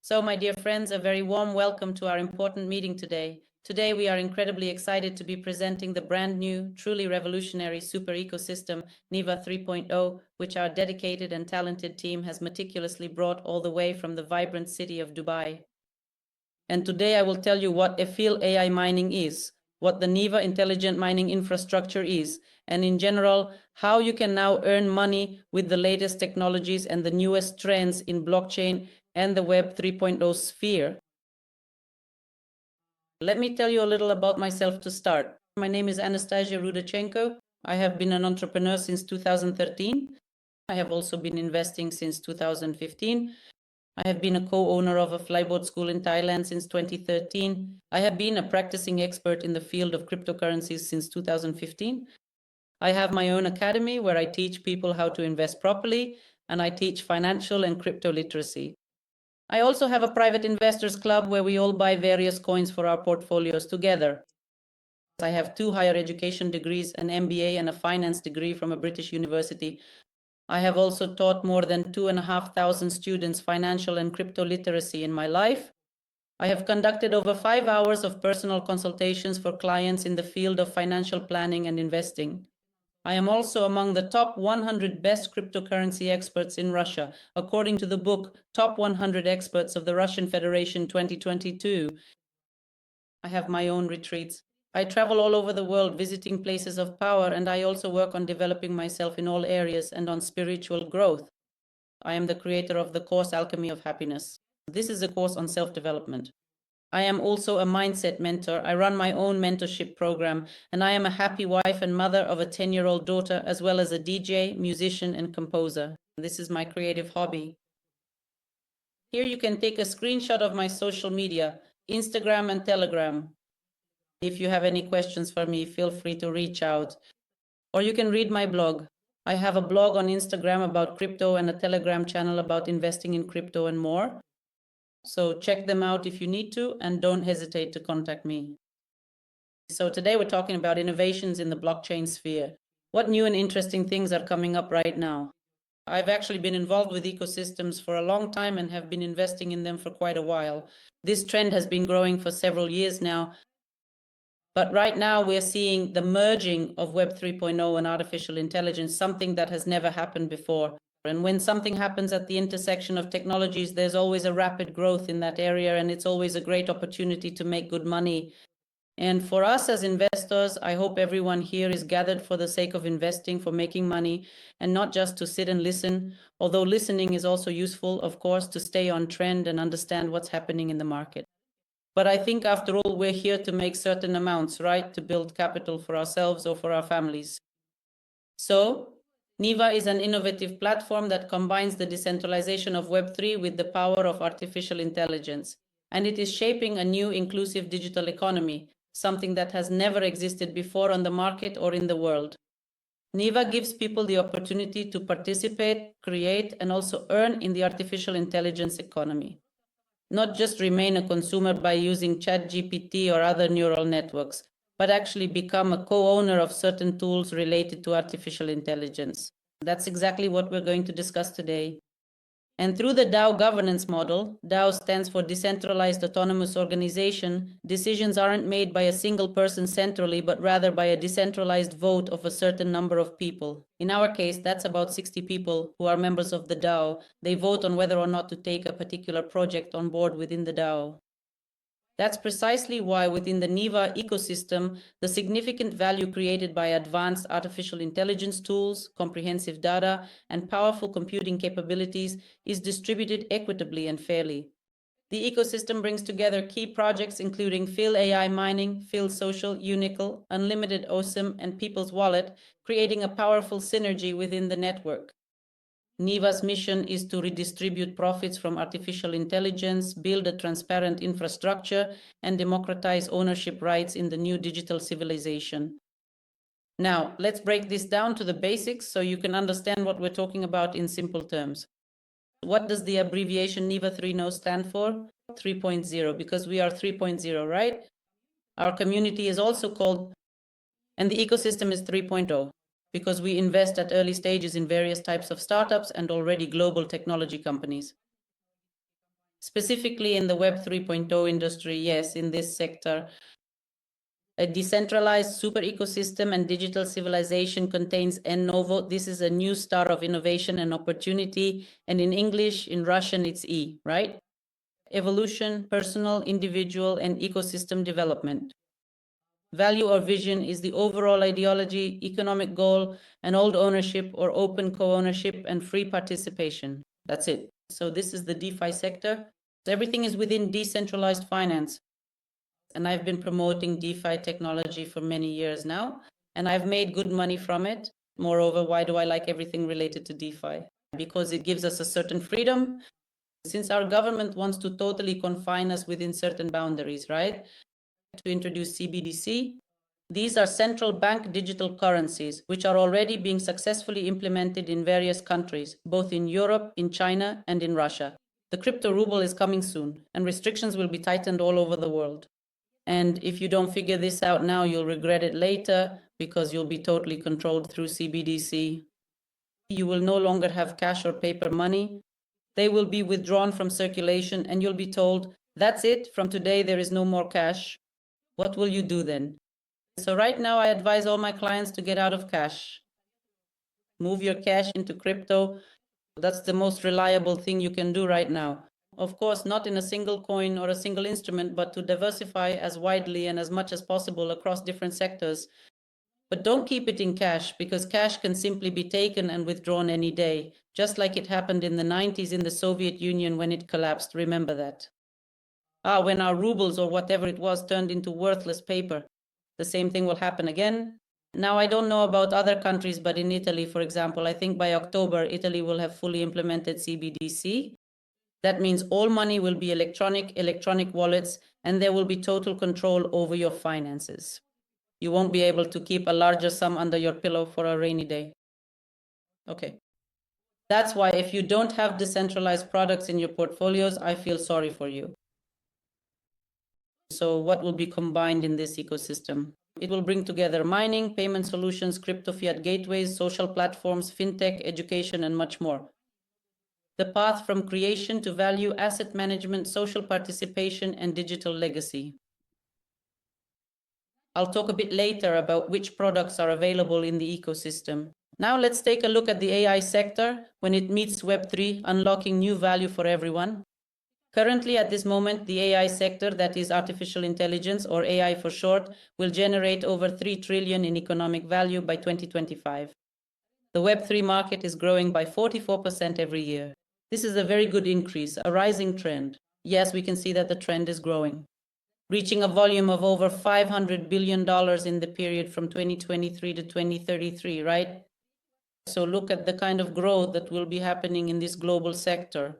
So, my dear friends, a very warm welcome to our important meeting today. Today, we are incredibly excited to be presenting the brand new, truly revolutionary super ecosystem, NEVA 3.0, which our dedicated and talented team has meticulously brought all the way from the vibrant city of Dubai. And today, I will tell you what Efil AI mining is, what the NEVA intelligent mining infrastructure is, and in general, how you can now earn money with the latest technologies and the newest trends in blockchain and the Web 3.0 sphere. Let me tell you a little about myself to start. My name is Anastasia Rudachenko. I have been an entrepreneur since 2013. I have also been investing since 2015. I have been a co-owner of a flyboat school in Thailand since 2013. I have been a practicing expert in the field of cryptocurrencies since 2015. I have my own academy where I teach people how to invest properly, and I teach financial and crypto literacy. I also have a private investors club where we all buy various coins for our portfolios together. I have 2 higher education degrees, an MBA and a finance degree from a British university. I have also taught more than 2,500 students financial and crypto literacy in my life. I have conducted over 5 hours of personal consultations for clients in the field of financial planning and investing. I am also among the top 100 best cryptocurrency experts in Russia, according to the book Top 100 Experts of the Russian Federation 2022. I have my own retreats. I travel all over the world visiting places of power, and I also work on developing myself in all areas and on spiritual growth. I am the creator of the course Alchemy of Happiness. This is a course on self-development. I am also a mindset mentor. I run my own mentorship program, and I am a happy wife and mother of a 10-year-old daughter, as well as a DJ, musician, and composer. This is my creative hobby. Here you can take a screenshot of my social media, Instagram and Telegram. If you have any questions for me, feel free to reach out. Or you can read my blog. I have a blog on Instagram about crypto and a Telegram channel about investing in crypto and more. So check them out if you need to, and don't hesitate to contact me. So today we're talking about innovations in the blockchain sphere. What new and interesting things are coming up right now? I've actually been involved with ecosystems for a long time and have been investing in them for quite a while. This trend has been growing for several years now. But right now we're seeing the merging of Web 3.0 and artificial intelligence, something that has never happened before. And when something happens at the intersection of technologies, there's always a rapid growth in that area, and it's always a great opportunity to make good money. And for us as investors, I hope everyone here is gathered for the sake of investing, for making money, and not just to sit and listen, although listening is also useful, of course, to stay on trend and understand what's happening in the market. But I think after all, we're here to make certain amounts, right? To build capital for ourselves or for our families. So NEVA is an innovative platform that combines the decentralization of Web3 with the power of artificial intelligence. And it is shaping a new inclusive digital economy, something that has never existed before on the market or in the world. NEVA gives people the opportunity to participate, create, and also earn in the artificial intelligence economy. Not just remain a consumer by using ChatGPT or other neural networks, but actually become a co-owner of certain tools related to artificial intelligence. That's exactly what we're going to discuss today. And through the DAO governance model, DAO stands for Decentralized Autonomous Organization, decisions aren't made by a single person centrally, but rather by a decentralized vote of a certain number of people. In our case, that's about 60 people who are members of the DAO. They vote on whether or not to take a particular project on board within the DAO. That's precisely why within the NEVA ecosystem, the significant value created by advanced artificial intelligence tools, comprehensive data, and powerful computing capabilities is distributed equitably and fairly. The ecosystem brings together key projects including Phil AI Mining, Phil Social, Unicle, Unlimited OSIM, and People's Wallet, creating a powerful synergy within the network. NEVA's mission is to redistribute profits from artificial intelligence, build a transparent infrastructure, and democratize ownership rights in the new digital civilization. Now, let's break this down to the basics so you can understand what we're talking about in simple terms. What does the abbreviation NEVA 3.0 stand for? 3.0, because we are 3.0, right? Our community is also called, and the ecosystem is 3.0. Because we invest at early stages in various types of startups and already global technology companies. Specifically in the Web 3.0 industry, yes, in this sector. A decentralized super ecosystem and digital civilization contains N-Novo. This is a new star of innovation and opportunity. And in English, in Russian, it's E, right? Evolution, personal, individual, and ecosystem development. Value or vision is the overall ideology, economic goal, and old ownership or open co-ownership and free participation. That's it. So this is the DeFi sector. Everything is within decentralized finance. And I've been promoting DeFi technology for many years now, and I've made good money from it. Moreover, why do I like everything related to DeFi? Because it gives us a certain freedom. Since our government wants to totally confine us within certain boundaries, right? To introduce CBDC. These are central bank digital currencies, which are already being successfully implemented in various countries, both in Europe, in China, and in Russia. The crypto ruble is coming soon, and restrictions will be tightened all over the world. And if you don't figure this out now, you'll regret it later because you'll be totally controlled through CBDC. You will no longer have cash or paper money. They will be withdrawn from circulation and you'll be told, that's it, from today there is no more cash. What will you do then? So right now I advise all my clients to get out of cash. Move your cash into crypto. That's the most reliable thing you can do right now. Of course, not in a single coin or a single instrument, but to diversify as widely and as much as possible across different sectors. But don't keep it in cash, because cash can simply be taken and withdrawn any day, just like it happened in the 90s in the Soviet Union when it collapsed. Remember that. When our rubles or whatever it was turned into worthless paper. The same thing will happen again. Now, I don't know about other countries, but in Italy, for example, I think by October, Italy will have fully implemented CBDC. That means all money will be electronic wallets, and there will be total control over your finances. You won't be able to keep a larger sum under your pillow for a rainy day. Okay. That's why if you don't have decentralized products in your portfolios, I feel sorry for you. So what will be combined in this ecosystem? It will bring together mining, payment solutions, crypto fiat gateways, social platforms, fintech, education, and much more. The path from creation to value, asset management, social participation, and digital legacy. I'll talk a bit later about which products are available in the ecosystem. Now let's take a look at the AI sector when it meets Web3, unlocking new value for everyone. Currently, at this moment, the AI sector, that is artificial intelligence, or AI for short, will generate over 3 trillion in economic value by 2025. The Web3 market is growing by 44% every year. This is a very good increase, a rising trend. Yes, we can see that the trend is growing, reaching a volume of over $500 billion in the period from 2023 to 2033, right? So look at the kind of growth that will be happening in this global sector.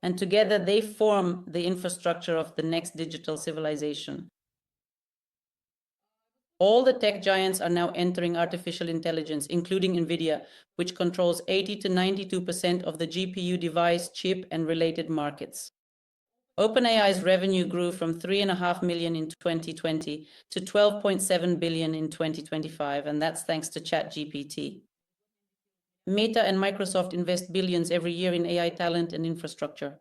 And together they form the infrastructure of the next digital civilization. All the tech giants are now entering artificial intelligence, including NVIDIA, which controls 80 to 92% of the GPU device, chip, and related markets. OpenAI's revenue grew from 3.5 million in 2020 to 12.7 billion in 2025, and that's thanks to ChatGPT. Meta and Microsoft invest billions every year in AI talent and infrastructure.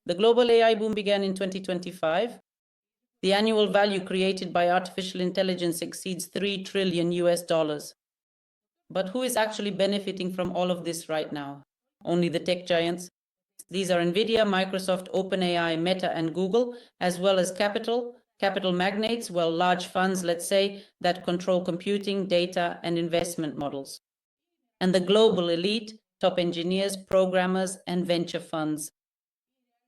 The global AI boom began in 2025. The annual value created by artificial intelligence exceeds $3 trillion US. But who is actually benefiting from all of this right now? Only the tech giants. These are NVIDIA, Microsoft, OpenAI, Meta, and Google, as well as capital magnates, well, large funds, let's say, that control computing, data, and investment models. And the global elite, top engineers, programmers, and venture funds.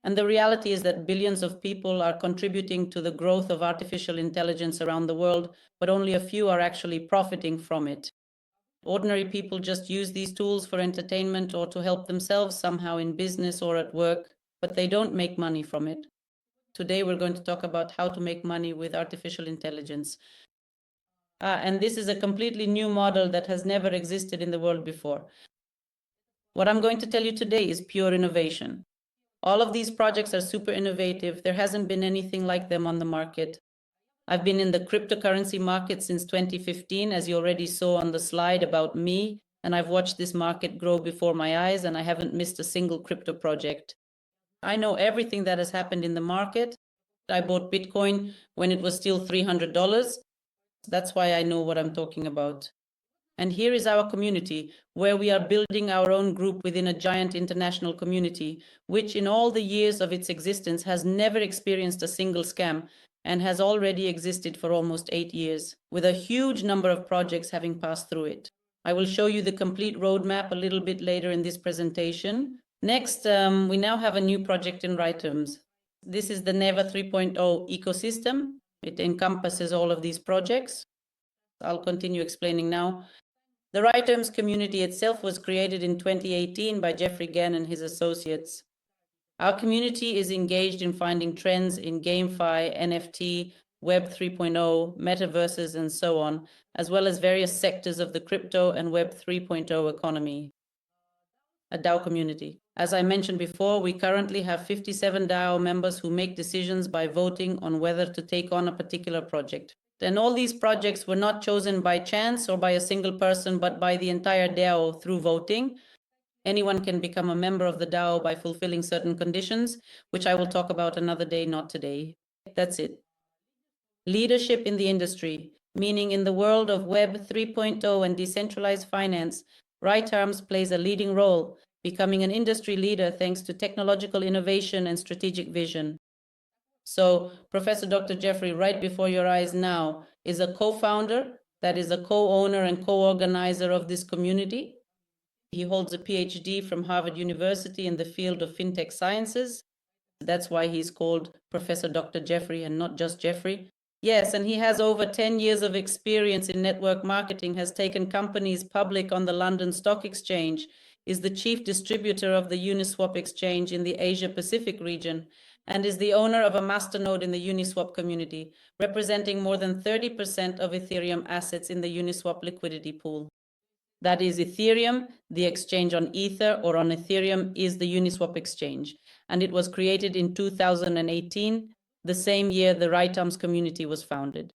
And the reality is that billions of people are contributing to the growth of artificial intelligence around the world, but only a few are actually profiting from it. Ordinary people just use these tools for entertainment or to help themselves somehow in business or at work, but they don't make money from it. Today, we're going to talk about how to make money with artificial intelligence. And this is a completely new model that has never existed in the world before. What I'm going to tell you today is pure innovation. All of these projects are super innovative. There hasn't been anything like them on the market. I've been in the cryptocurrency market since 2015, as you already saw on the slide about me, and I've watched this market grow before my eyes, and I haven't missed a single crypto project. I know everything that has happened in the market. I bought Bitcoin when it was still $300. That's why I know what I'm talking about. And here is our community, where we are building our own group within a giant international community, which in all the years of its existence has never experienced a single scam and has already existed for almost 8 years, with a huge number of projects having passed through it. I will show you the complete roadmap a little bit later in this presentation. Next, we now have a new project in Rhythms. This is the NEVA 3.0 ecosystem. It encompasses all of these projects. I'll continue explaining now. The Rhythms community itself was created in 2018 by Jeffrey Gann and his associates. Our community is engaged in finding trends in GameFi, NFT, Web 3.0, metaverses, and so on, as well as various sectors of the crypto and Web 3.0 economy. A DAO community. As I mentioned before, we currently have 57 DAO members who make decisions by voting on whether to take on a particular project. And all these projects were not chosen by chance or by a single person, but by the entire DAO through voting. Anyone can become a member of the DAO by fulfilling certain conditions, which I will talk about another day, not today. That's it. Leadership in the industry, meaning in the world of Web 3.0 and decentralized finance, Rhythms plays a leading role, becoming an industry leader thanks to technological innovation and strategic vision. So Professor Dr. Jeffrey, right before your eyes now, is a co-founder, that is a co-owner and co-organizer of this community. He holds a PhD from Harvard University in the field of fintech sciences. That's why he's called Professor Dr. Jeffrey and not just Jeffrey. Yes, and he has over 10 years of experience in network marketing, has taken companies public on the London Stock Exchange, is the chief distributor of the Uniswap exchange in the Asia Pacific region, and is the owner of a masternode in the Uniswap community, representing more than 30% of Ethereum assets in the Uniswap liquidity pool. That is Ethereum, the exchange on Ether or on Ethereum is the Uniswap exchange, and it was created in 2018, the same year the Rhythms community was founded.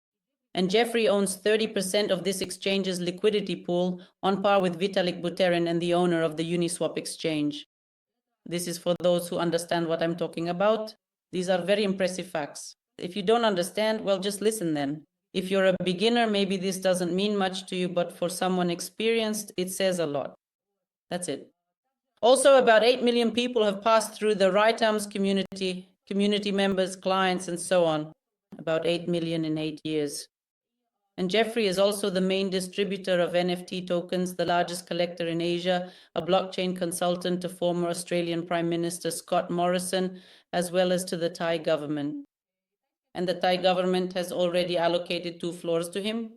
And Jeffrey owns 30% of this exchange's liquidity pool, on par with Vitalik Buterin and the owner of the Uniswap exchange. This is for those who understand what I'm talking about. These are very impressive facts. If you don't understand, well, just listen then. If you're a beginner, maybe this doesn't mean much to you, but for someone experienced, it says a lot. That's it. Also, about 8 million people have passed through the Rhythms community members, clients, and so on. About 8 million in 8 years. And Jeffrey is also the main distributor of NFT tokens, the largest collector in Asia, a blockchain consultant to former Australian Prime Minister Scott Morrison, as well as to the Thai government. And the Thai government has already allocated 2 floors to him.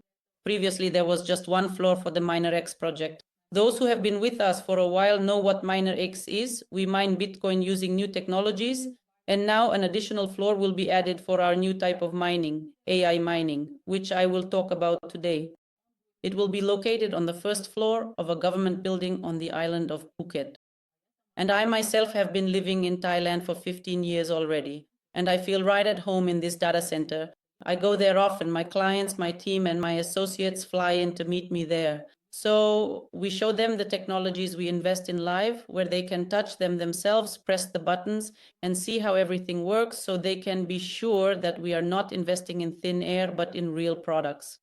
Previously, there was just 1 floor for the MinerX project. Those who have been with us for a while know what MinerX is. We mine Bitcoin using new technologies, and now an additional floor will be added for our new type of mining, AI mining, which I will talk about today. It will be located on the 1st floor of a government building on the island of Phuket. And I myself have been living in Thailand for 15 years already, and I feel right at home in this data center. I go there often. My clients, my team, and my associates fly in to meet me there. So we show them the technologies we invest in live, where they can touch them themselves, press the buttons, and see how everything works, so they can be sure that we are not investing in thin air, but in real products.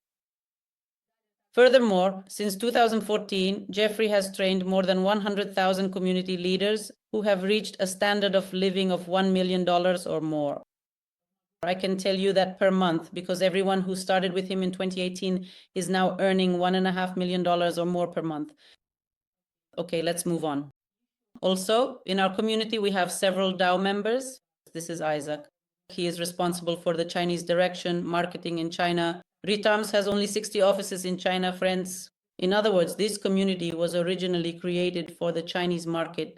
Furthermore, since 2014, Jeffrey has trained more than 100,000 community leaders who have reached a standard of living of $1 million or more. I can tell you that per month, because everyone who started with him in 2018 is now earning $1.5 million or more per month. Okay, let's move on. Also, in our community, we have several DAO members. This is Isaac. He is responsible for the Chinese direction, marketing in China. Rhythms has only 60 offices in China, friends. In other words, this community was originally created for the Chinese market.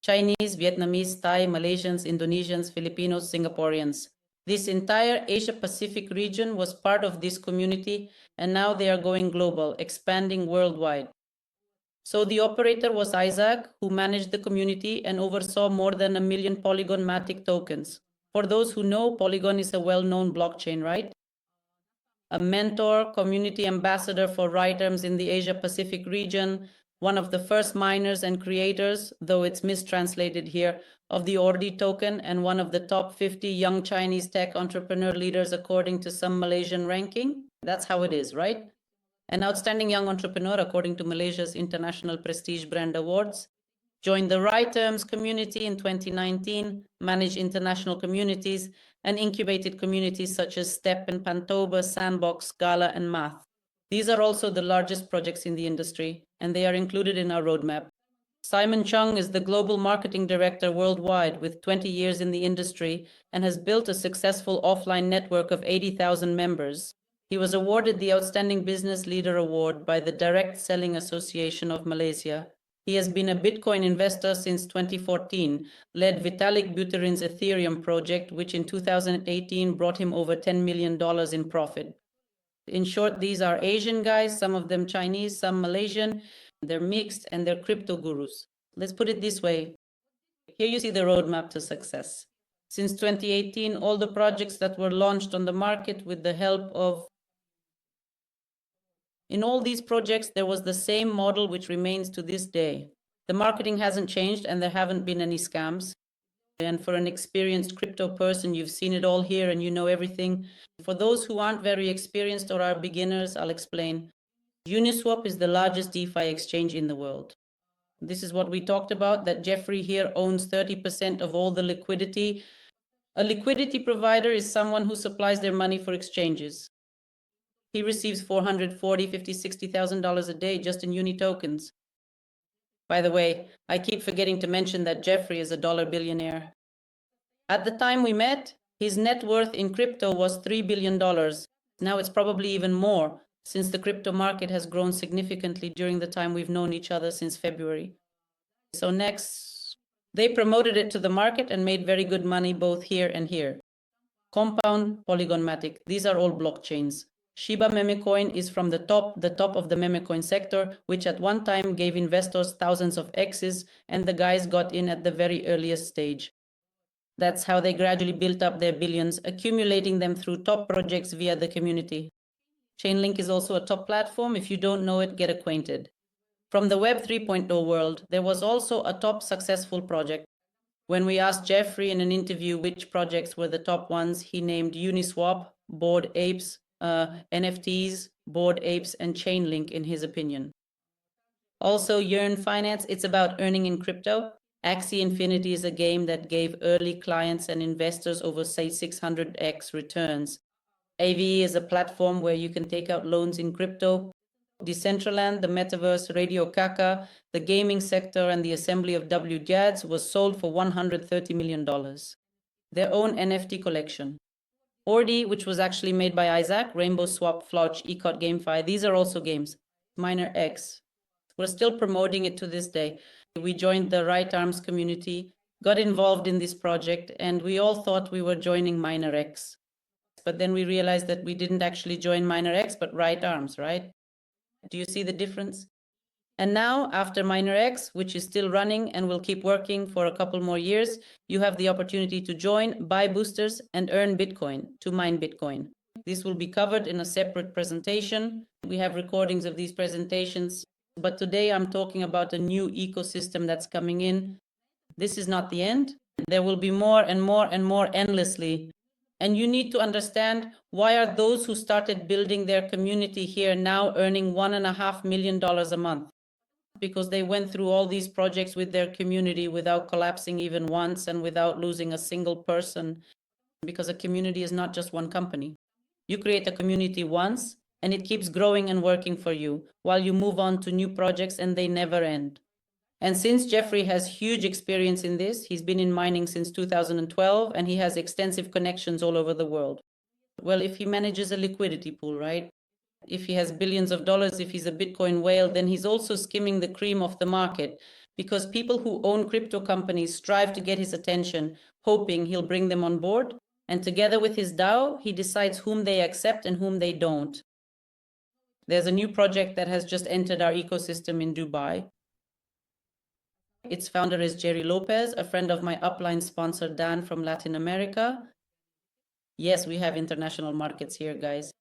Chinese, Vietnamese, Thai, Malaysians, Indonesians, Filipinos, Singaporeans. This entire Asia-Pacific region was part of this community, and now they are going global, expanding worldwide. So the operator was Isaac, who managed the community and oversaw more than 1 million Polygon Matic tokens. For those who know, Polygon is a well-known blockchain, right? A mentor, community ambassador for Rhythms in the Asia-Pacific region, one of the first miners and creators, though it's mistranslated here, of the Ordi token, and one of the top 50 young Chinese tech entrepreneur leaders according to some Malaysian ranking. That's how it is, right? An outstanding young entrepreneur according to Malaysia's International Prestige Brand Awards. Joined the Right Terms community in 2019, managed international communities, and incubated communities such as STEP and Pantoba, Sandbox, Scala, and Math. These are also the largest projects in the industry, and they are included in our roadmap. Simon Chung is the Global Marketing Director worldwide with 20 years in the industry and has built a successful offline network of 80,000 members. He was awarded the Outstanding Business Leader Award by the Direct Selling Association of Malaysia. He has been a Bitcoin investor since 2014, led Vitalik Buterin's Ethereum project, which in 2018 brought him over $10 million in profit. In short, these are Asian guys, some of them Chinese, some Malaysian. They're mixed and they're crypto gurus. Let's put it this way. Here you see the roadmap to success. Since 2018, all the projects that were launched on the market with the help of in all these projects, there was the same model which remains to this day. The marketing hasn't changed and there haven't been any scams. And for an experienced crypto person, you've seen it all here and you know everything. For those who aren't very experienced or are beginners, I'll explain. Uniswap is the largest DeFi exchange in the world. This is what we talked about, that Jeffrey here owns 30% of all the liquidity. A liquidity provider is someone who supplies their money for exchanges. He receives $440, $50, $60,000 a day just in Uni tokens. By the way, I keep forgetting to mention that Jeffrey is a dollar billionaire. At the time we met, his net worth in crypto was $3 billion. Now it's probably even more, since the crypto market has grown significantly during the time we've known each other since February. So next, they promoted it to the market and made very good money both here and here. Compound, Polygon Matic, these are all blockchains. Shiba Memecoin is from the top of the memecoin sector, which at one time gave investors thousands of X's, and the guys got in at the very earliest stage. That's how they gradually built up their billions, accumulating them through top projects via the community. Chainlink is also a top platform. If you don't know it, get acquainted. From the Web 3.0 world, there was also a top successful project. When we asked Jeffrey in an interview which projects were the top ones, he named Uniswap, Bored Apes, NFTs, Bored Apes, and Chainlink in his opinion. Also, Yearn Finance, it's about earning in crypto. Axie Infinity is a game that gave early clients and investors over, say, 600x returns. AVE is a platform where you can take out loans in crypto. Decentraland, the metaverse, Radio Kaka, the gaming sector, and the assembly of WJADs was sold for $130 million. Their own NFT collection. Ordi, which was actually made by Isaac, Rainbow Swap, Flauch, Ecot, GameFi, these are also games. Miner X. We're still promoting it to this day. We joined the Right Arms community, got involved in this project, and we all thought we were joining Miner X. But then we realized that we didn't actually join Miner X, but Right Arms, right? Do you see the difference? And now, after Miner X, which is still running and will keep working for a couple more years, you have the opportunity to join, buy boosters, and earn Bitcoin to mine Bitcoin. This will be covered in a separate presentation. We have recordings of these presentations, but today I'm talking about a new ecosystem that's coming in. This is not the end. There will be more and more and more endlessly. And you need to understand, why are those who started building their community here now earning $1.5 million a month? Because they went through all these projects with their community without collapsing even once and without losing a single person. Because a community is not just one company. You create a community once and it keeps growing and working for you while you move on to new projects, and they never end. And since Jeffrey has huge experience in this, he's been in mining since 2012 and he has extensive connections all over the world. Well, if he manages a liquidity pool, right? If he has billions of dollars, if he's a Bitcoin whale, then he's also skimming the cream of the market, because people who own crypto companies strive to get his attention, hoping he'll bring them on board. And together with his DAO, he decides whom they accept and whom they don't. There's a new project that has just entered our ecosystem in Dubai. Its founder is Jerry Lopez, a friend of my upline sponsor, Dan, from Latin America. Yes, we have international markets here, guys.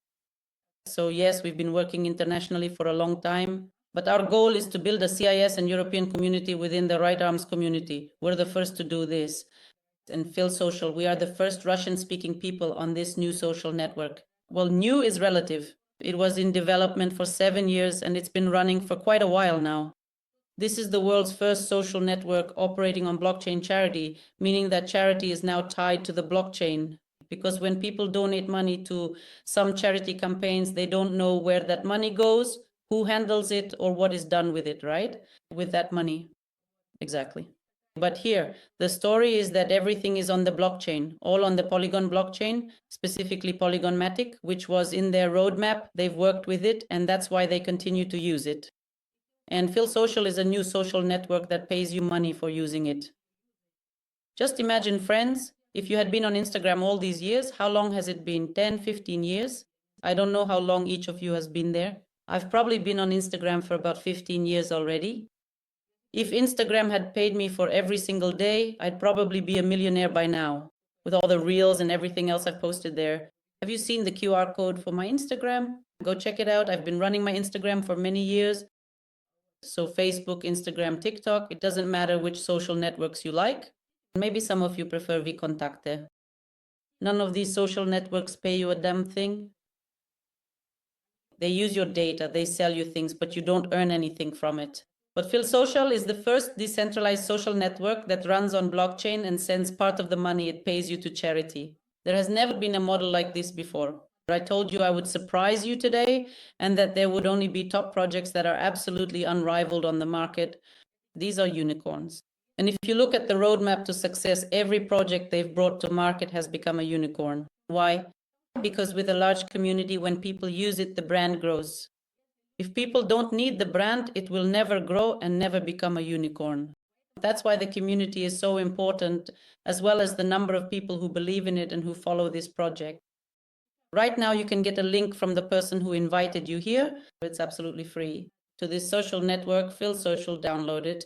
So yes, we've been working internationally for a long time. But our goal is to build a CIS and European community within the Right Arms community. We're the first to do this. And Phil Social, we are the first Russian-speaking people on this new social network. Well, new is relative. It was in development for 7 years and it's been running for quite a while now. This is the world's first social network operating on blockchain charity, meaning that charity is now tied to the blockchain. Because when people donate money to some charity campaigns, they don't know where that money goes, who handles it, or what is done with it, right? With that money. Exactly. But here, the story is that everything is on the blockchain, all on the Polygon blockchain, specifically Polygon Matic, which was in their roadmap. They've worked with it, and that's why they continue to use it. And Phil Social is a new social network that pays you money for using it. Just imagine, friends, if you had been on Instagram all these years, how long has it been? 10, 15 years? I don't know how long each of you has been there. I've probably been on Instagram for about 15 years already. If Instagram had paid me for every single day, I'd probably be a millionaire by now, with all the reels and everything else I've posted there. Have you seen the QR code for my Instagram? Go check it out. I've been running my Instagram for many years. So Facebook, Instagram, TikTok, it doesn't matter which social networks you like. Maybe some of you prefer VKontakte. None of these social networks pay you a damn thing. They use your data, they sell you things, but you don't earn anything from it. But Phil Social is the first decentralized social network that runs on blockchain and sends part of the money it pays you to charity. There has never been a model like this before. I told you I would surprise you today and that there would only be top projects that are absolutely unrivaled on the market. These are unicorns. And if you look at the roadmap to success, every project they've brought to market has become a unicorn. Why? Because with a large community, when people use it, the brand grows. If people don't need the brand, it will never grow and never become a unicorn. That's why the community is so important, as well as the number of people who believe in it and who follow this project. Right now, you can get a link from the person who invited you here. It's absolutely free. To this social network, Phil Social, download it.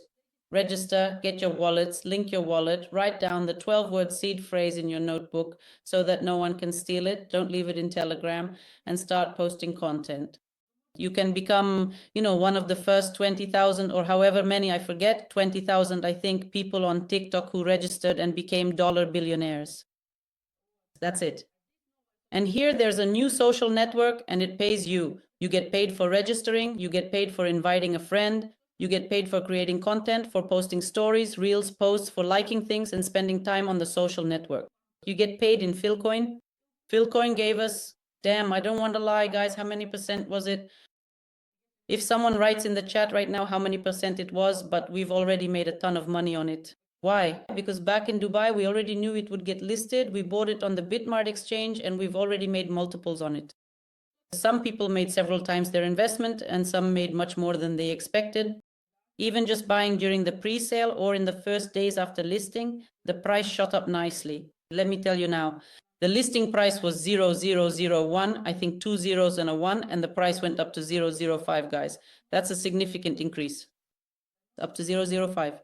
Register, get your wallets, link your wallet, write down the 12-word seed phrase in your notebook so that no one can steal it. Don't leave it in Telegram, and start posting content. You can become, one of the first 20,000 or however many, I forget, 20,000, I think, people on TikTok who registered and became dollar billionaires. That's it. And here there's a new social network and it pays you. You get paid for registering, you get paid for inviting a friend, you get paid for creating content, for posting stories, reels, posts, for liking things and spending time on the social network. You get paid in Philcoin. Philcoin gave us, damn, I don't want to lie, guys, how many percent was it? If someone writes in the chat right now how many percent it was, but we've already made a ton of money on it. Why? Because back in Dubai, we already knew it would get listed. We bought it on the Bitmart exchange and we've already made multiples on it. Some people made several times their investment and some made much more than they expected. Even just buying during the pre-sale or in the first days after listing, the price shot up nicely. Let me tell you now, the listing price was 0001, I think 2 zeros and a 1, and the price went up to 005, guys. That's a significant increase, up to 005.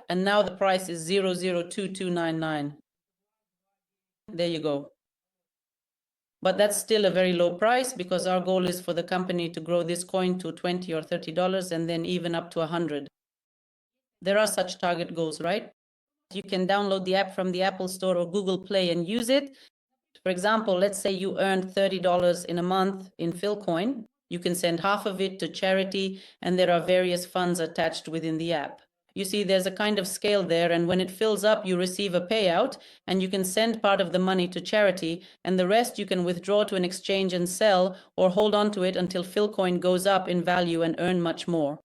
And now the price is 002299. There you go. But that's still a very low price because our goal is for the company to grow this coin to $20 or $30 and then even up to 100. There are such target goals, right? You can download the app from the Apple Store or Google Play and use it. For example, let's say you earned $30 in a month in Philcoin. You can send half of it to charity, and there are various funds attached within the app. You see, there's a kind of scale there, and when it fills up, you receive a payout, and you can send part of the money to charity, and the rest you can withdraw to an exchange and sell, or hold on to it until Philcoin goes up in value and earn much more.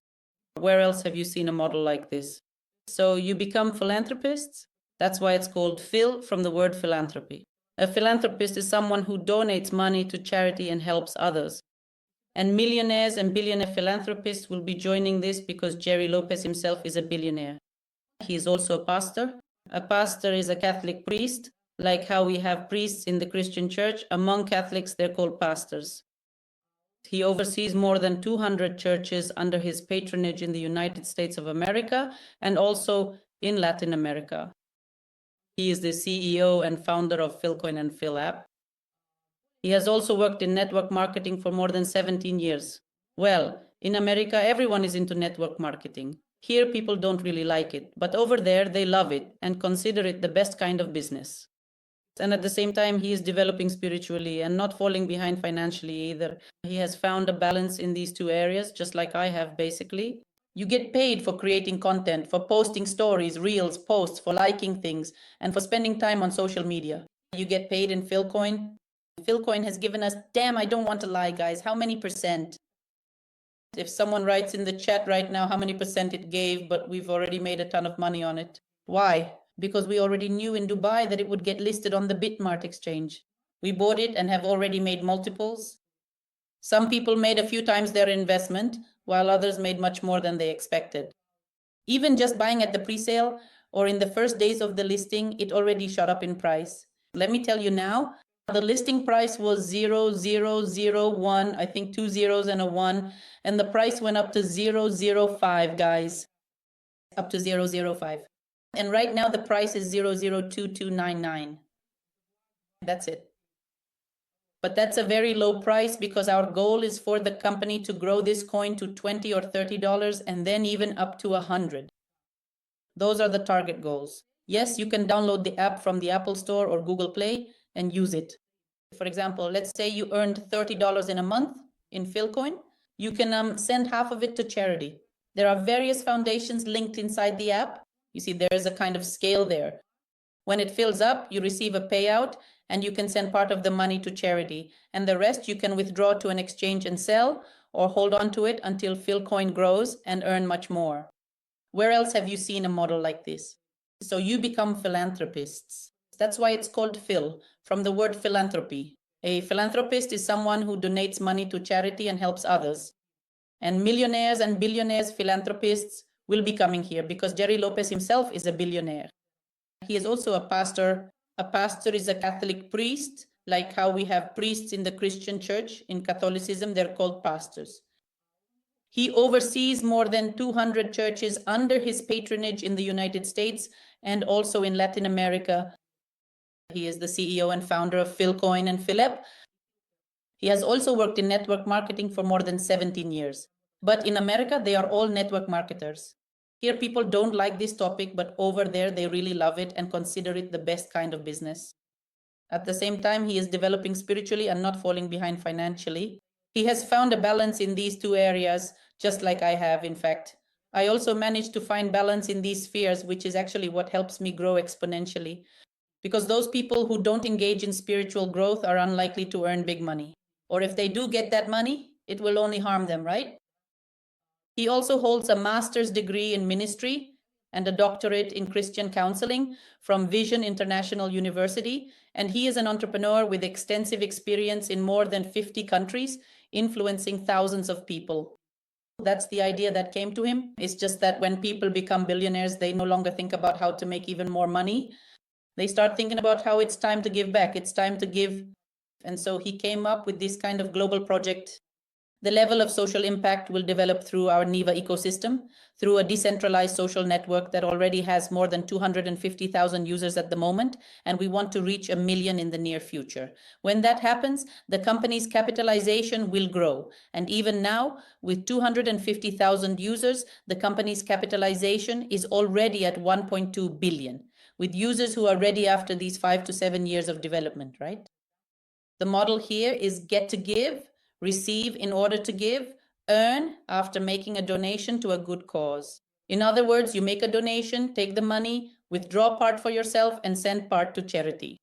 Where else have you seen a model like this? So you become philanthropists. That's why it's called Phil, from the word philanthropy. A philanthropist is someone who donates money to charity and helps others. And millionaires and billionaire philanthropists will be joining this because Jerry Lopez himself is a billionaire. He is also a pastor. A pastor is a Catholic priest, like how we have priests in the Christian church. Among Catholics, they're called pastors. He oversees more than 200 churches under his patronage in the United States of America and also in Latin America. He is the CEO and founder of Philcoin and PhilApp. He has also worked in network marketing for more than 17 years. Well, In America, everyone is into network marketing. Here, people don't really like it, but over there, they love it and consider it the best kind of business. And at the same time, he is developing spiritually and not falling behind financially either. He has found a balance in these two areas, just like I have, basically. You get paid for creating content, for posting stories, reels, posts, for liking things, and for spending time on social media. You get paid in Philcoin. Philcoin has given us, damn, I don't want to lie, guys, how many percent? If someone writes in the chat right now how many percent it gave, but we've already made a ton of money on it. Why? Because we already knew in Dubai that it would get listed on the Bitmart exchange. We bought it and have already made multiples. Some people made a few times their investment, while others made much more than they expected. Even just buying at the pre-sale or in the first days of the listing, it already shot up in price. Let me tell you now, the listing price was 0001, I think 2 zeros and a 1, and the price went up to 005, guys. Up to 005. And right now the price is 002299. That's it. But that's a very low price because our goal is for the company to grow this coin to $20 or $30 and then even up to 100. Those are the target goals. Yes, you can download the app from the Apple Store or Google Play and use it. For example, let's say you earned $30 in a month in Philcoin. You can send half of it to charity. There are various foundations linked inside the app. You see, there is a kind of scale there. When it fills up, you receive a payout and you can send part of the money to charity. And the rest you can withdraw to an exchange and sell or hold on to it until Philcoin grows and earn much more. Where else have you seen a model like this? So you become philanthropists. That's why it's called Phil, from the word philanthropy. A philanthropist is someone who donates money to charity and helps others. And millionaires and billionaires philanthropists will be coming here because Jerry Lopez himself is a billionaire. He is also a pastor. A pastor is a Catholic priest, like how we have priests in the Christian church. In Catholicism, they're called pastors. He oversees more than 200 churches under his patronage in the United States and also in Latin America. He is the CEO and founder of Philcoin and Philep. He has also worked in network marketing for more than 17 years. But in America, they are all network marketers. Here, people don't like this topic, but over there, they really love it and consider it the best kind of business. At the same time, he is developing spiritually and not falling behind financially. He has found a balance in these two areas, just like I have, in fact. I also managed to find balance in these spheres, which is actually what helps me grow exponentially. Because those people who don't engage in spiritual growth are unlikely to earn big money. Or if they do get that money, it will only harm them, right? He also holds a master's degree in ministry and a doctorate in Christian counseling from Vision International University, and he is an entrepreneur with extensive experience in more than 50 countries, influencing thousands of people. That's the idea that came to him. It's just that when people become billionaires, they no longer think about how to make even more money. They start thinking about how it's time to give back. It's time to give. And so he came up with this kind of global project. The level of social impact will develop through our NEVA ecosystem, through a decentralized social network that already has more than 250,000 users at the moment, and we want to reach 1 million in the near future. When that happens, the company's capitalization will grow. And even now, with 250,000 users, the company's capitalization is already at 1.2 billion, with users who are ready after these 5 to 7 years of development, right? The model here is get to give, receive in order to give, earn after making a donation to a good cause. In other words, you make a donation, take the money, withdraw part for yourself, and send part to charity.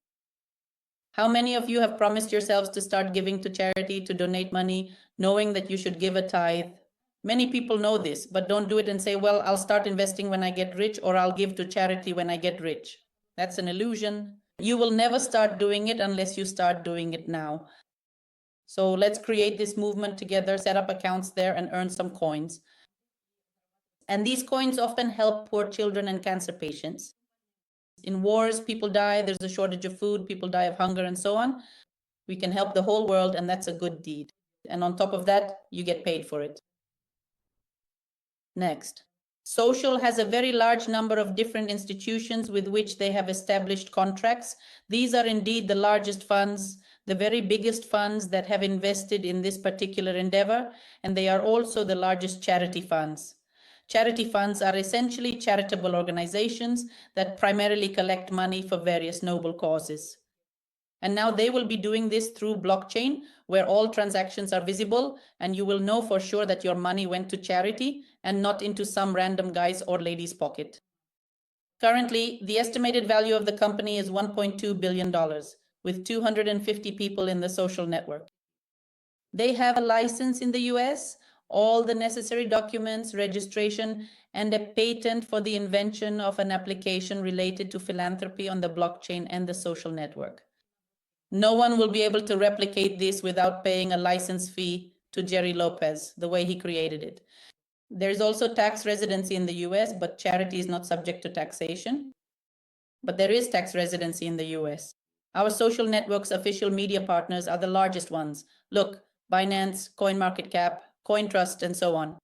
How many of you have promised yourselves to start giving to charity, to donate money, knowing that you should give a tithe? Many people know this, but don't do it and say, well, I'll start investing when I get rich, or I'll give to charity when I get rich. That's an illusion. You will never start doing it unless you start doing it now. So let's create this movement together, set up accounts there and earn some coins. And these coins often help poor children and cancer patients. In wars, people die, there's a shortage of food, people die of hunger and so on. We can help the whole world, and that's a good deed. And on top of that, you get paid for it. Next. Social has a very large number of different institutions with which they have established contracts. These are indeed the largest funds, the very biggest funds that have invested in this particular endeavor, and they are also the largest charity funds. Charity funds are essentially charitable organizations that primarily collect money for various noble causes. And now they will be doing this through blockchain, where all transactions are visible, and you will know for sure that your money went to charity and not into some random guy's or lady's pocket. Currently, the estimated value of the company is $1.2 billion, with 250 people in the social network. They have a license in the US, all the necessary documents, registration, and a patent for the invention of an application related to philanthropy on the blockchain and the social network. No one will be able to replicate this without paying a license fee to Jerry Lopez, the way he created it. There's also tax residency in the US, but charity is not subject to taxation. But there is tax residency in the US. Our social network's official media partners are the largest ones. Look, Binance, CoinMarketCap, CoinTrust, and so on.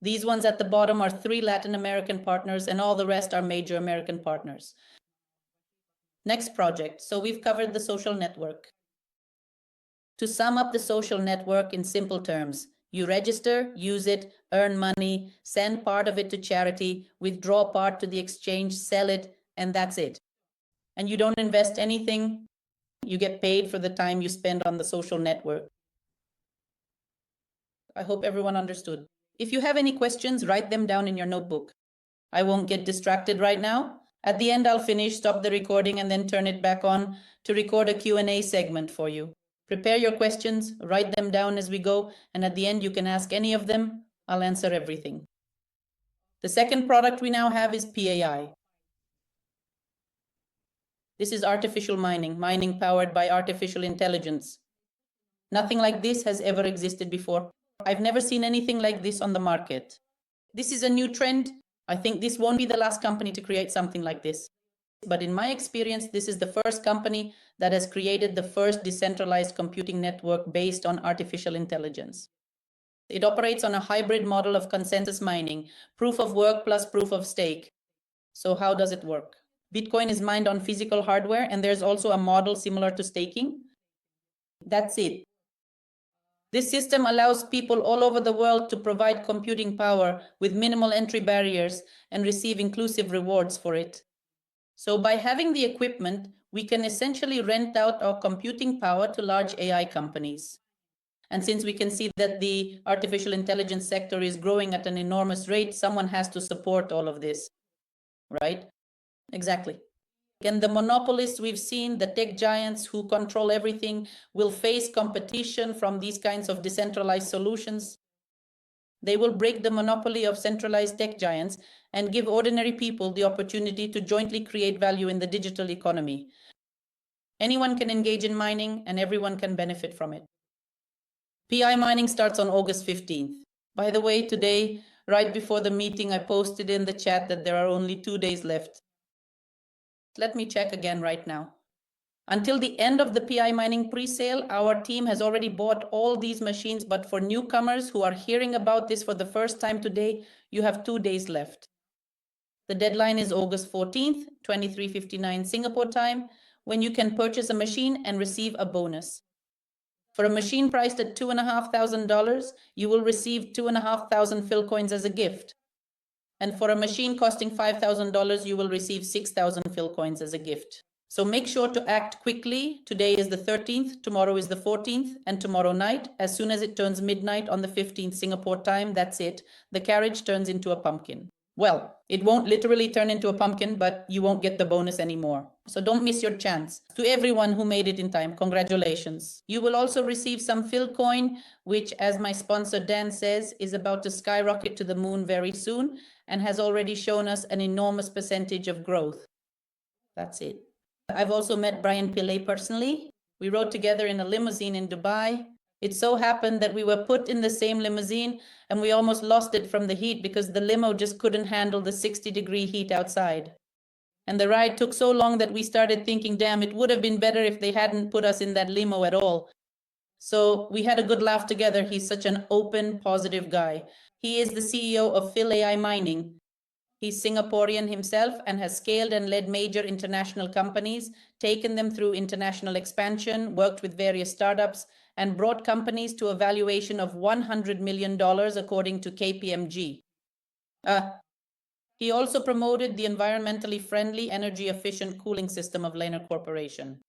These ones at the bottom are 3 Latin American partners, and all the rest are major American partners. Next project. So we've covered the social network. To sum up the social network in simple terms, you register, use it, earn money, send part of it to charity, withdraw part to the exchange, sell it, and that's it. And you don't invest anything. You get paid for the time you spend on the social network. I hope everyone understood. If you have any questions, write them down in your notebook. I won't get distracted right now. At the end, I'll finish, stop the recording, and then turn it back on to record a Q&A segment for you. Prepare your questions, write them down as we go, and at the end you can ask any of them. I'll answer everything. The second product we now have is PAI. This is artificial mining powered by artificial intelligence. Nothing like this has ever existed before. I've never seen anything like this on the market. This is a new trend. I think this won't be the last company to create something like this. But in my experience, this is the first company that has created the first decentralized computing network based on artificial intelligence. It operates on a hybrid model of consensus mining, proof of work plus proof of stake. So how does it work? Bitcoin is mined on physical hardware, and there's also a model similar to staking. That's it. This system allows people all over the world to provide computing power with minimal entry barriers and receive inclusive rewards for it. So by having the equipment, we can essentially rent out our computing power to large AI companies. And since we can see that the artificial intelligence sector is growing at an enormous rate, someone has to support all of this, right? Exactly. And the monopolists we've seen, the tech giants who control everything, will face competition from these kinds of decentralized solutions. They will break the monopoly of centralized tech giants and give ordinary people the opportunity to jointly create value in the digital economy. Anyone can engage in mining and everyone can benefit from it. PI mining starts on August 15th. By the way, today, right before the meeting, I posted in the chat that there are only 2 days left. Let me check again right now. Until the end of the PI mining pre-sale, our team has already bought all these machines, but for newcomers who are hearing about this for the first time today, you have 2 days left. The deadline is August 14th, 23:59 Singapore time, when you can purchase a machine and receive a bonus. For a machine priced at $2,500, you will receive 2,500 Phil coins as a gift. And for a machine costing $5,000, you will receive 6,000 Phil coins as a gift. So make sure to act quickly. Today is the 13th, tomorrow is the 14th, and tomorrow night, as soon as it turns midnight on the 15th Singapore time, that's it. The carriage turns into a pumpkin. Well, it won't literally turn into a pumpkin, but you won't get the bonus anymore. So don't miss your chance. To everyone who made it in time, congratulations. You will also receive some Phil coin, which, as my sponsor Dan says, is about to skyrocket to the moon very soon and has already shown us an enormous percentage of growth. That's it. I've also met Brian Pillay personally. We rode together in a limousine in Dubai. It so happened that we were put in the same limousine and we almost lost it from the heat because the limo just couldn't handle the 60-degree heat outside. And the ride took so long that we started thinking, damn, it would have been better if they hadn't put us in that limo at all. So we had a good laugh together. He's such an open, positive guy. He is the CEO of Phil AI Mining. He's Singaporean himself and has scaled and led major international companies, taken them through international expansion, worked with various startups, and brought companies to a valuation of $100 million according to KPMG. He also promoted the environmentally friendly, energy-efficient cooling system of Lanner Corporation.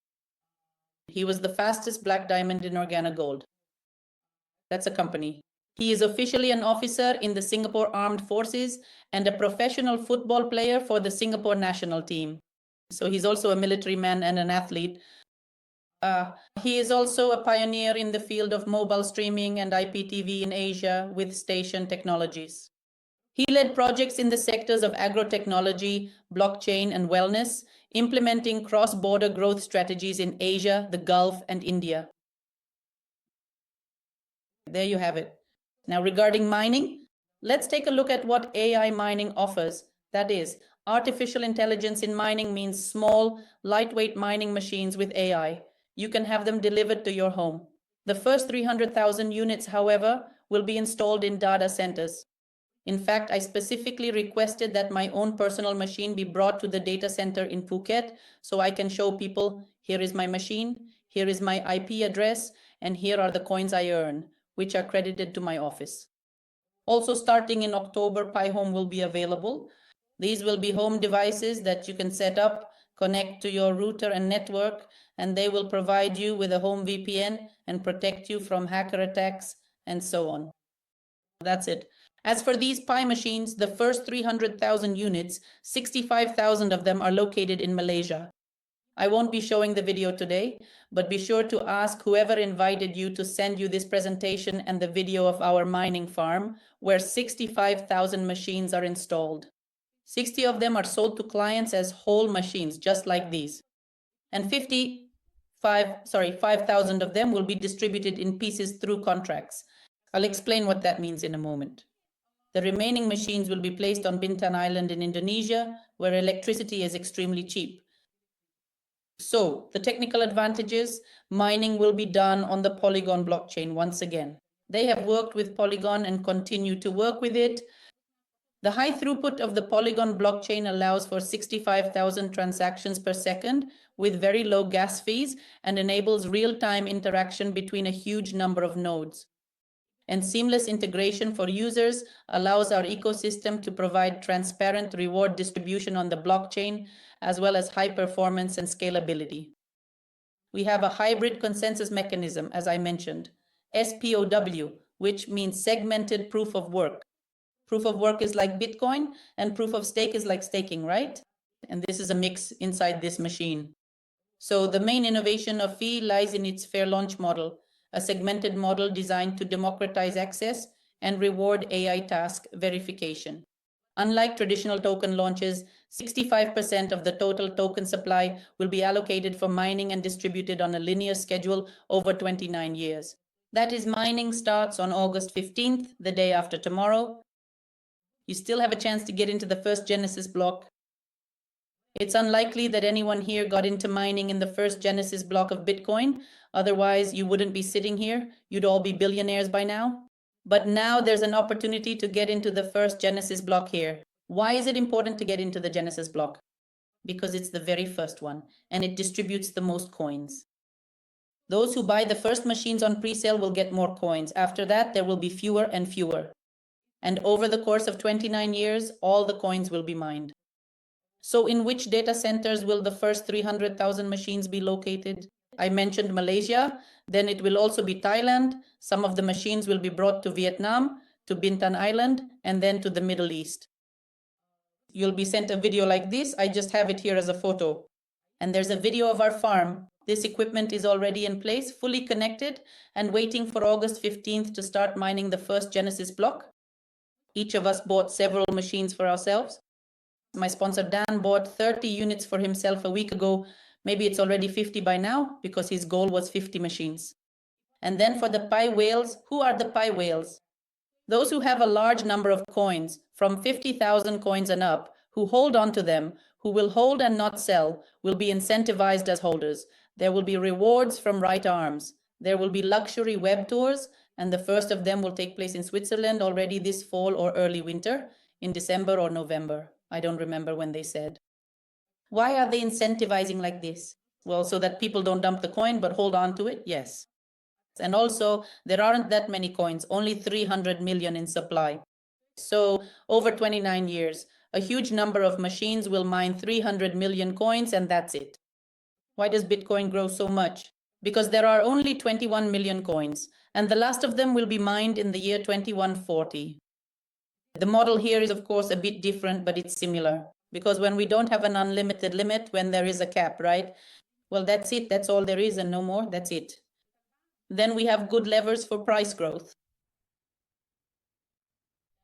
He was the fastest black diamond in OrganoGold. That's a company. He is officially an officer in the Singapore Armed Forces and a professional football player for the Singapore national team. So he's also a military man and an athlete. He is also a pioneer in the field of mobile streaming and IPTV in Asia with Station Technologies. He led projects in the sectors of agrotechnology, blockchain, and wellness, implementing cross-border growth strategies in Asia, the Gulf, and India. There you have it. Now, regarding mining, let's take a look at what AI mining offers. That is, artificial intelligence in mining means small, lightweight mining machines with AI. You can have them delivered to your home. The first 300,000 units, however, will be installed in data centers. In fact, I specifically requested that my own personal machine be brought to the data center in Phuket so I can show people, here is my machine, here is my IP address, and here are the coins I earn, which are credited to my office. Also, starting in October, Pi Home will be available. These will be home devices that you can set up, connect to your router and network, and they will provide you with a home VPN and protect you from hacker attacks and so on. That's it. As for these Pi machines, the first 300,000 units, 65,000 of them are located in Malaysia. I won't be showing the video today, but be sure to ask whoever invited you to send you this presentation and the video of our mining farm, where 65,000 machines are installed. 60 of them are sold to clients as whole machines, just like these. And 5,000 of them will be distributed in pieces through contracts. I'll explain what that means in a moment. The remaining machines will be placed on Bintan Island in Indonesia, where electricity is extremely cheap. So, the technical advantages, mining will be done on the Polygon blockchain once again. They have worked with Polygon and continue to work with it. The high throughput of the Polygon blockchain allows for 65,000 transactions per second with very low gas fees and enables real-time interaction between a huge number of nodes. And seamless integration for users allows our ecosystem to provide transparent reward distribution on the blockchain, as well as high performance and scalability. We have a hybrid consensus mechanism, as I mentioned, SPOW, which means segmented proof of work. Proof of work is like Bitcoin, and proof of stake is like staking, right? And this is a mix inside this machine. So the main innovation of Fee lies in its fair launch model, a segmented model designed to democratize access and reward AI task verification. Unlike traditional token launches, 65% of the total token supply will be allocated for mining and distributed on a linear schedule over 29 years. That is, mining starts on August 15th, the day after tomorrow. You still have a chance to get into the first Genesis block. It's unlikely that anyone here got into mining in the first Genesis block of Bitcoin. Otherwise, you wouldn't be sitting here. You'd all be billionaires by now. But now there's an opportunity to get into the first Genesis block here. Why is it important to get into the Genesis block? Because it's the very first one, and it distributes the most coins. Those who buy the first machines on pre-sale will get more coins. After that, there will be fewer and fewer. And over the course of 29 years, all the coins will be mined. So in which data centers will the first 300,000 machines be located? I mentioned Malaysia, then it will also be Thailand. Some of the machines will be brought to Vietnam, to Bintan Island, and then to the Middle East. You'll be sent a video like this. I just have it here as a photo. And there's a video of our farm. This equipment is already in place, fully connected, and waiting for August 15th to start mining the first Genesis block. Each of us bought several machines for ourselves. My sponsor Dan bought 30 units for himself a week ago. Maybe it's already 50 by now because his goal was 50 machines. And then for the Pi whales, who are the Pi whales? Those who have a large number of coins, from 50,000 coins and up, who hold on to them, who will hold and not sell, will be incentivized as holders. There will be rewards from right arms. There will be luxury web tours, and the first of them will take place in Switzerland already this fall or early winter, in December or November. I don't remember when they said. Why are they incentivizing like this? Well, so that people don't dump the coin but hold on to it? Yes. And also, there aren't that many coins, only 300 million in supply. So, over 29 years, a huge number of machines will mine 300 million coins, and that's it. Why does Bitcoin grow so much? Because there are only 21 million coins, and the last of them will be mined in the year 2140. The model here is, of course, a bit different, but it's similar. Because when we don't have an unlimited limit, when there is a cap, right? Well, that's it. That's all there is, and no more. That's it. Then we have good levers for price growth.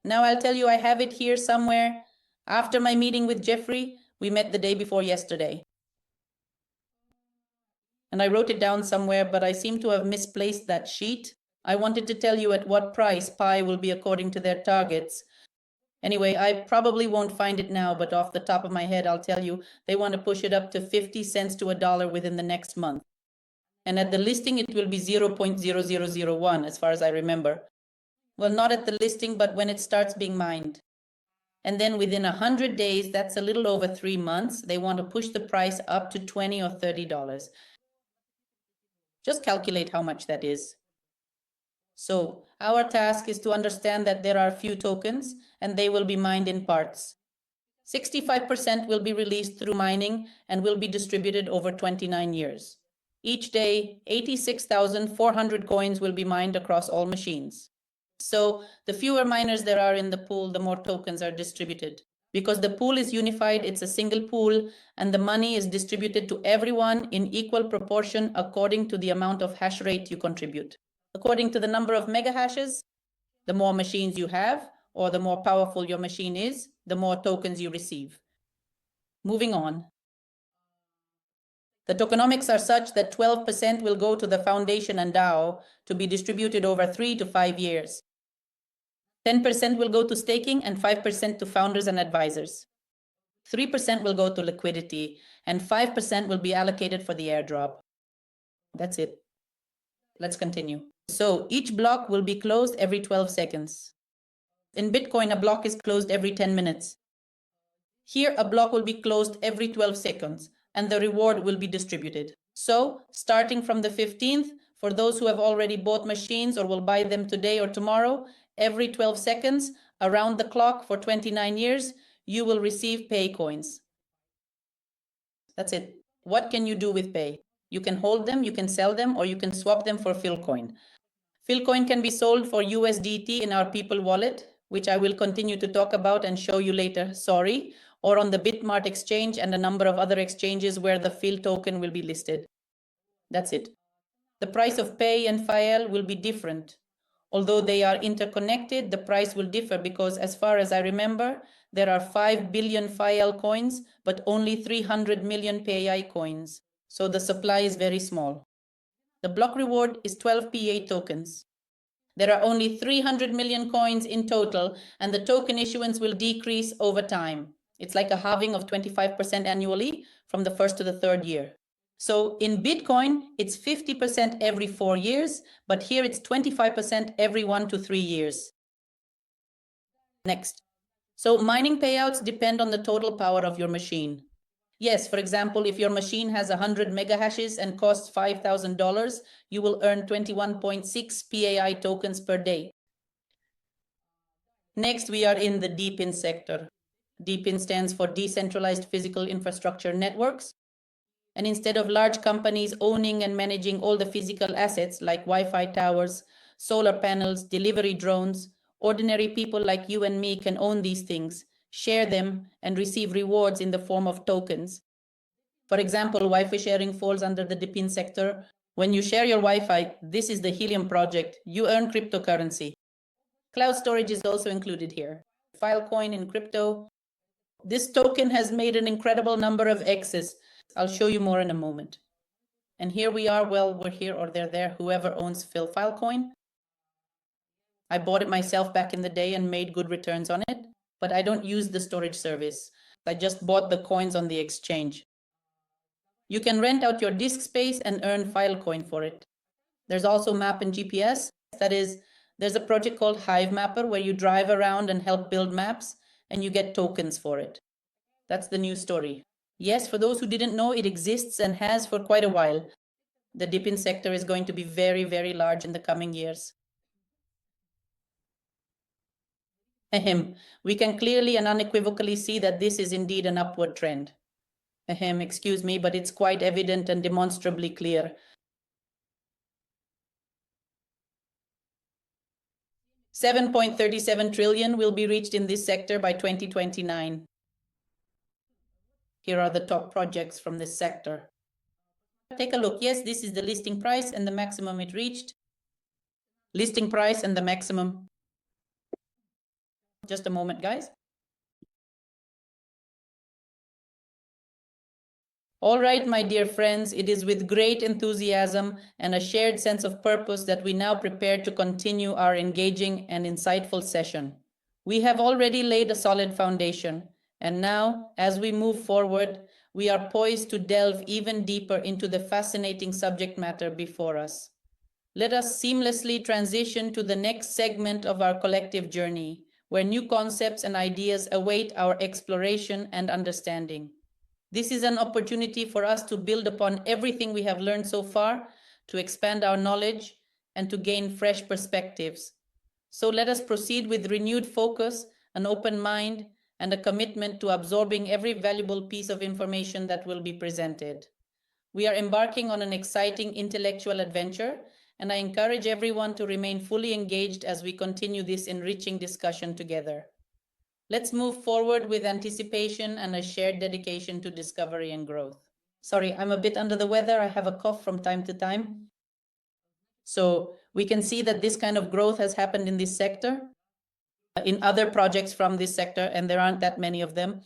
Now I'll tell you, I have it here somewhere. After my meeting with Jeffrey, we met the day before yesterday. And I wrote it down somewhere, but I seem to have misplaced that sheet. I wanted to tell you at what price Pi will be according to their targets. Anyway, I probably won't find it now, but off the top of my head, I'll tell you, they want to push it up to 50 cents to $1 within the next month. And at the listing, it will be 0.0001, as far as I remember. Well, not at the listing, but when it starts being mined. And then within 100 days, that's a little over 3 months, they want to push the price up to $20 or $30. Just calculate how much that is. So our task is to understand that there are few tokens and they will be mined in parts. 65% will be released through mining and will be distributed over 29 years. Each day, 86,400 coins will be mined across all machines. So the fewer miners there are in the pool, the more tokens are distributed. Because the pool is unified, it's a single pool, and the money is distributed to everyone in equal proportion according to the amount of hash rate you contribute. According to the number of mega hashes, the more machines you have, or the more powerful your machine is, the more tokens you receive. Moving on. The tokenomics are such that 12% will go to the foundation and DAO to be distributed over 3 to 5 years. 10% will go to staking and 5% to founders and advisors. 3% will go to liquidity and 5% will be allocated for the airdrop. That's it. Let's continue. So each block will be closed every 12 seconds. In Bitcoin, a block is closed every 10 minutes. Here, a block will be closed every 12 seconds, and the reward will be distributed. So, starting from the 15th, for those who have already bought machines or will buy them today or tomorrow, every 12 seconds, around the clock for 29 years, you will receive Pay coins. That's it. What can you do with Pay? You can hold them, you can sell them, or you can swap them for Philcoin. Philcoin can be sold for USDT in our People wallet, which I will continue to talk about and show you later, sorry, or on the Bitmart exchange and a number of other exchanges where the Phil token will be listed. That's it. The price of Pay and Fael will be different. Although they are interconnected, the price will differ because as far as I remember, there are 5 billion Fael coins, but only 300 million PAI coins. So the supply is very small. The block reward is 12 PA tokens. There are only 300 million coins in total, and the token issuance will decrease over time. It's like a halving of 25% annually from the first to the third year. So in Bitcoin, it's 50% every 4 years, but here it's 25% every 1 to 3 years. Next. So mining payouts depend on the total power of your machine. Yes, for example, if your machine has 100 mega hashes and costs $5,000, you will earn 21.6 PAI tokens per day. Next, we are in the DePIN sector. DePIN stands for Decentralized Physical Infrastructure Networks. And instead of large companies owning and managing all the physical assets like Wi-Fi towers, solar panels, delivery drones, ordinary people like you and me can own these things, share them, and receive rewards in the form of tokens. For example, Wi-Fi sharing falls under the DePIN sector. When you share your Wi-Fi, this is the Helium project, you earn cryptocurrency. Cloud storage is also included here. Filecoin in crypto. This token has made an incredible number of X's. I'll show you more in a moment. And here we are, well, we're here or they're there, whoever owns Filecoin. I bought it myself back in the day and made good returns on it, but I don't use the storage service. I just bought the coins on the exchange. You can rent out your disk space and earn Filecoin for it. There's also map and GPS. That is, there's a project called Hive Mapper where you drive around and help build maps and you get tokens for it. That's the new story. Yes, for those who didn't know, it exists and has for quite a while. The dip-in sector is going to be very, very large in the coming years. Ahem. We can clearly and unequivocally see that this is indeed an upward trend. Ahem, excuse me, but it's quite evident and demonstrably clear. 7.37 trillion will be reached in this sector by 2029. Here are the top projects from this sector. Take a look. Yes, this is the listing price and the maximum it reached. Listing price and the maximum. Just a moment, guys. All right, my dear friends, it is with great enthusiasm and a shared sense of purpose that we now prepare to continue our engaging and insightful session. We have already laid a solid foundation, and now, as we move forward, we are poised to delve even deeper into the fascinating subject matter before us. Let us seamlessly transition to the next segment of our collective journey, where new concepts and ideas await our exploration and understanding. This is an opportunity for us to build upon everything we have learned so far, to expand our knowledge, and to gain fresh perspectives. So let us proceed with renewed focus, an open mind, and a commitment to absorbing every valuable piece of information that will be presented. We are embarking on an exciting intellectual adventure, and I encourage everyone to remain fully engaged as we continue this enriching discussion together. Let's move forward with anticipation and a shared dedication to discovery and growth. Sorry, I'm a bit under the weather. I have a cough from time to time. So we can see that this kind of growth has happened in this sector, in other projects from this sector, and there aren't that many of them.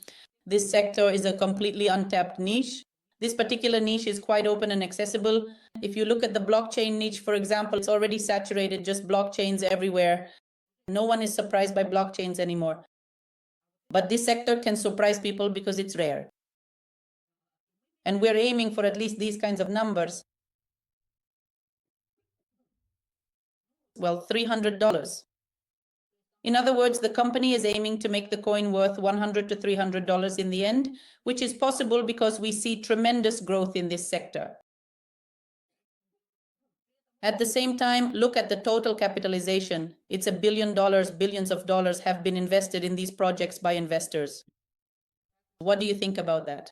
This sector is a completely untapped niche. This particular niche is quite open and accessible. If you look at the blockchain niche, for example, it's already saturated, just blockchains everywhere. No one is surprised by blockchains anymore. But this sector can surprise people because it's rare. And we're aiming for at least these kinds of numbers. Well, $300. In other words, the company is aiming to make the coin worth $100 to $300 in the end, which is possible because we see tremendous growth in this sector. At the same time, look at the total capitalization. It's $1 billion, billions of dollars have been invested in these projects by investors. What do you think about that?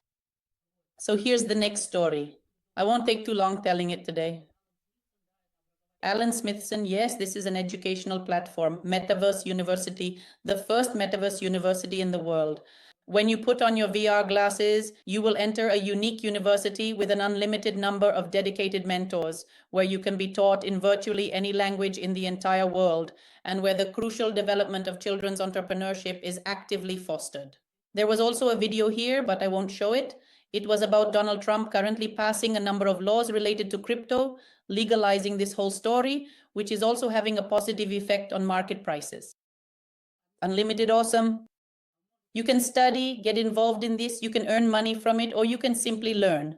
So here's the next story. I won't take too long telling it today. Alan Smithson, yes, this is an educational platform, Metaverse University, the first Metaverse University in the world. When you put on your VR glasses, you will enter a unique university with an unlimited number of dedicated mentors, where you can be taught in virtually any language in the entire world, and where the crucial development of children's entrepreneurship is actively fostered. There was also a video here, but I won't show it. It was about Donald Trump currently passing a number of laws related to crypto, legalizing this whole story, which is also having a positive effect on market prices. Unlimited awesome. You can study, get involved in this, you can earn money from it, or you can simply learn.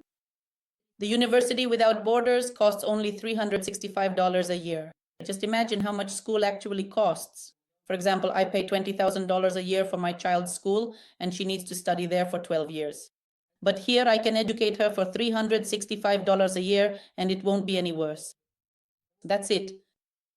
The University Without Borders costs only $365 a year. Just imagine how much school actually costs. For example, I pay $20,000 a year for my child's school, and she needs to study there for 12 years. But here I can educate her for $365 a year, and it won't be any worse. That's it.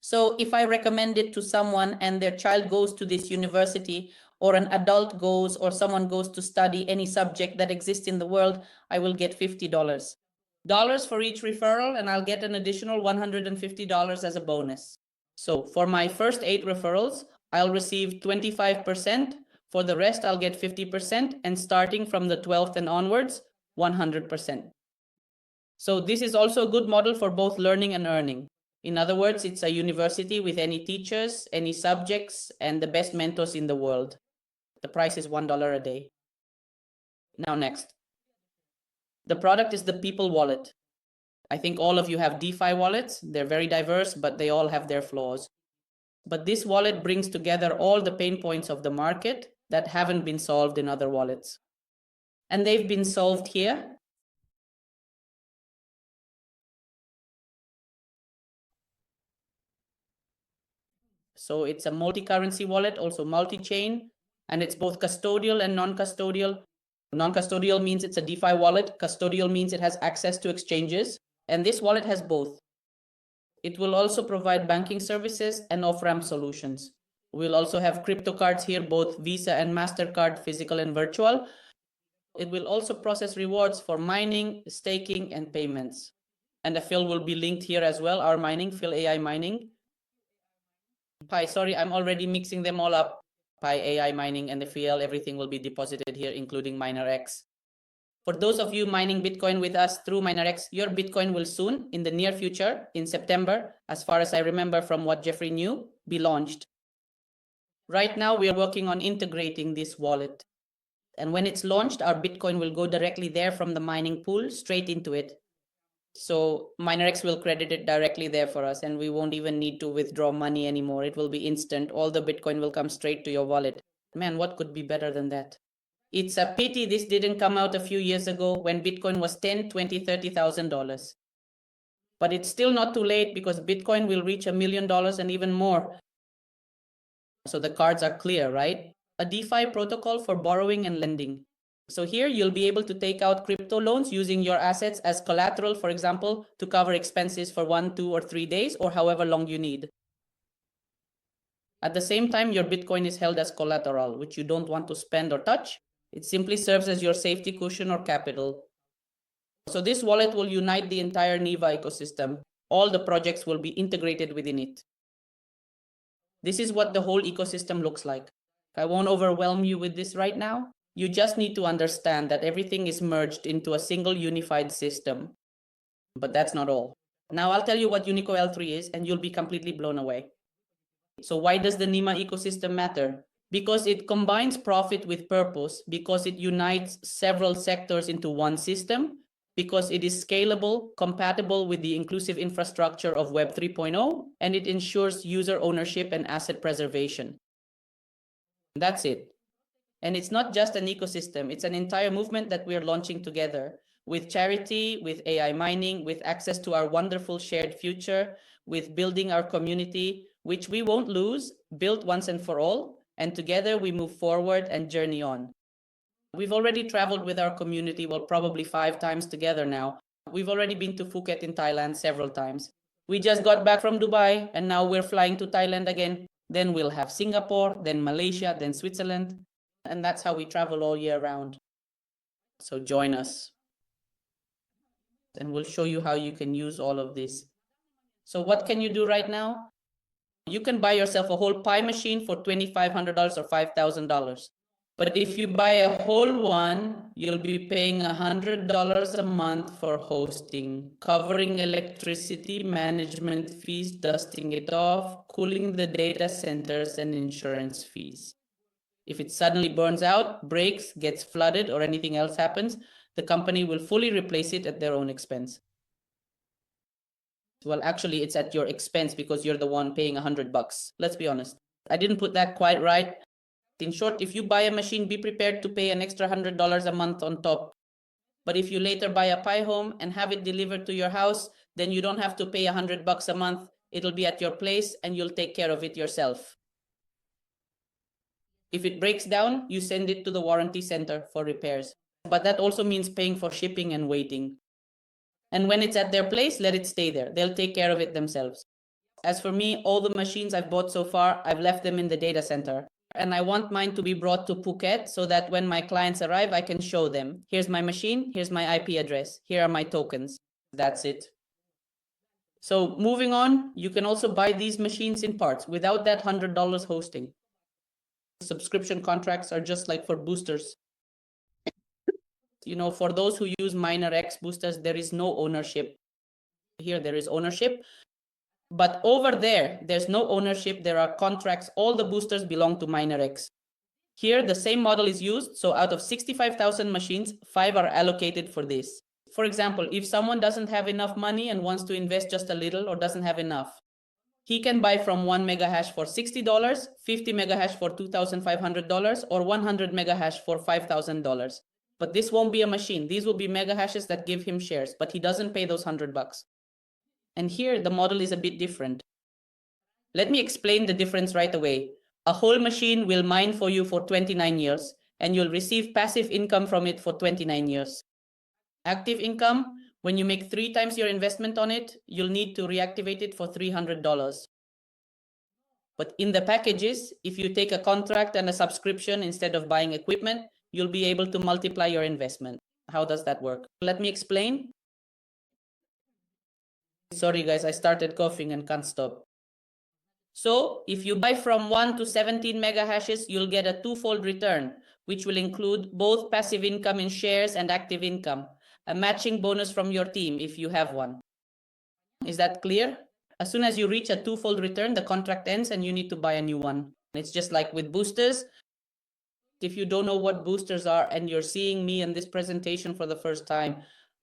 So if I recommend it to someone and their child goes to this university, or an adult goes, or someone goes to study any subject that exists in the world, I will get $50 for each referral, and I'll get an additional $150 as a bonus. So for my first 8 referrals, I'll receive 25%. For the rest, I'll get 50%, and starting from the 12th and onwards, 100%. So this is also a good model for both learning and earning. In other words, it's a university with any teachers, any subjects, and the best mentors in the world. The price is $1 a day. Now next. The product is the People Wallet. I think all of you have DeFi wallets. They're very diverse, but they all have their flaws. But this wallet brings together all the pain points of the market that haven't been solved in other wallets. And they've been solved here. So it's a multi-currency wallet, also multi-chain, and it's both custodial and non-custodial. Non-custodial means it's a DeFi wallet. Custodial means it has access to exchanges. And this wallet has both. It will also provide banking services and off-ramp solutions. We'll also have crypto cards here, both Visa and MasterCard, physical and virtual. It will also process rewards for mining, staking, and payments. And the Phil will be linked here as well, our mining, Phil AI mining. Pi, sorry, I'm already mixing them all up. Pi AI mining and the Phil, everything will be deposited here, including MinerX. For those of you mining Bitcoin with us through MinerX, your Bitcoin will soon, in the near future, in September, as far as I remember from what Jeffrey knew, be launched. Right now, we are working on integrating this wallet. And when it's launched, our Bitcoin will go directly there from the mining pool straight into it. So MinerX will credit it directly there for us, and we won't even need to withdraw money anymore. It will be instant. All the Bitcoin will come straight to your wallet. Man, what could be better than that? It's a pity this didn't come out a few years ago when Bitcoin was $10,000, $20,000, $30,000. But it's still not too late because Bitcoin will reach $1 million and even more. So the cards are clear, right? A DeFi protocol for borrowing and lending. So here you'll be able to take out crypto loans using your assets as collateral, for example, to cover expenses for 1, 2, or 3 days, or however long you need. At the same time, your Bitcoin is held as collateral, which you don't want to spend or touch. It simply serves as your safety cushion or capital. So this wallet will unite the entire Niva ecosystem. All the projects will be integrated within it. This is what the whole ecosystem looks like. I won't overwhelm you with this right now. You just need to understand that everything is merged into a single unified system. But that's not all. Now I'll tell you what Unico L3 is, and you'll be completely blown away. So why does the NIMA ecosystem matter? Because it combines profit with purpose, because it unites several sectors into one system, because it is scalable, compatible with the inclusive infrastructure of Web 3.0, and it ensures user ownership and asset preservation. That's it. And it's not just an ecosystem, it's an entire movement that we're launching together with charity, with AI mining, with access to our wonderful shared future, with building our community, which we won't lose, built once and for all, and together we move forward and journey on. We've already traveled with our community, well, probably 5 times together now. We've already been to Phuket in Thailand several times. We just got back from Dubai, and now we're flying to Thailand again. Then we'll have Singapore, then Malaysia, then Switzerland. And that's how we travel all year round. So join us. And we'll show you how you can use all of this. So what can you do right now? You can buy yourself a whole Pi machine for $2,500 or $5,000. But if you buy a whole one, you'll be paying $100 a month for hosting, covering electricity, management fees, dusting it off, cooling the data centers, and insurance fees. If it suddenly burns out, breaks, gets flooded, or anything else happens, the company will fully replace it at their own expense. Well, actually, it's at your expense because you're the one paying $100. Let's be honest. I didn't put that quite right. In short, if you buy a machine, be prepared to pay an extra $100 a month on top. But if you later buy a Pi home and have it delivered to your house, then you don't have to pay $100 a month. It'll be at your place and you'll take care of it yourself. If it breaks down, you send it to the warranty center for repairs. But that also means paying for shipping and waiting. And when it's at their place, let it stay there. They'll take care of it themselves. As for me, all the machines I've bought so far, I've left them in the data center. And I want mine to be brought to Phuket so that when my clients arrive, I can show them. Here's my machine, here's my IP address, here are my tokens. That's it. So moving on, you can also buy these machines in parts without that $100 hosting. Subscription contracts are just like for boosters. You know, for those who use MinerX boosters, there is no ownership. Here there is ownership. But over there, there's no ownership. There are contracts. All the boosters belong to MinerX. Here, the same model is used. So out of 65,000 machines, 5 are allocated for this. For example, if someone doesn't have enough money and wants to invest just a little or doesn't have enough, he can buy from 1 megahash for $60, 50 megahash for $2,500, or 100 megahash for $5,000. But this won't be a machine. These will be megahashes that give him shares, but he doesn't pay those $100. And here the model is a bit different. Let me explain the difference right away. A whole machine will mine for you for 29 years, and you'll receive passive income from it for 29 years. Active income, when you make 3 times your investment on it, you'll need to reactivate it for $300. But in the packages, if you take a contract and a subscription instead of buying equipment, you'll be able to multiply your investment. How does that work? Let me explain. Sorry guys, I started coughing and can't stop. So if you buy from 1 to 17 mega hashes, you'll get a twofold return, which will include both passive income in shares and active income, a matching bonus from your team if you have one. Is that clear? As soon as you reach a twofold return, the contract ends and you need to buy a new one. It's just like with boosters. If you don't know what boosters are and you're seeing me in this presentation for the first time,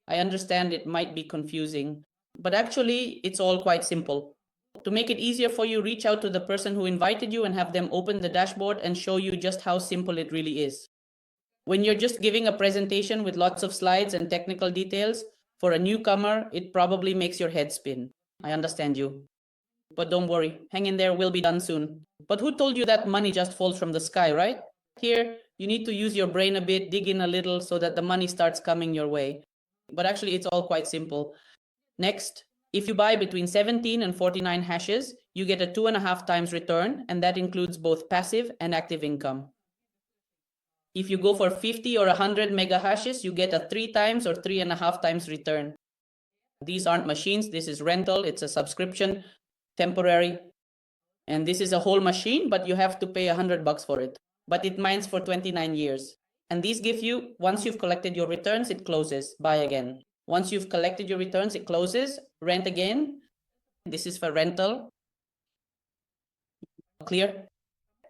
I understand it might be confusing, but actually it's all quite simple. To make it easier for you, reach out to the person who invited you and have them open the dashboard and show you just how simple it really is. When you're just giving a presentation with lots of slides and technical details, for a newcomer, it probably makes your head spin. I understand you. But don't worry, hang in there, we'll be done soon. But who told you that money just falls from the sky, right? Here, you need to use your brain a bit, dig in a little so that the money starts coming your way. But actually, it's all quite simple. Next, if you buy between 17 and 49 hashes, you get a 2.5 times return, and that includes both passive and active income. If you go for 50 or 100 mega hashes, you get a 3 times or 3.5 times return. These aren't machines, this is rental, it's a subscription, temporary. And this is a whole machine, but you have to pay $100 for it. But it mines for 29 years. And these give you, once you've collected your returns, it closes, buy again. Once you've collected your returns, it closes, rent again. This is for rental. Clear?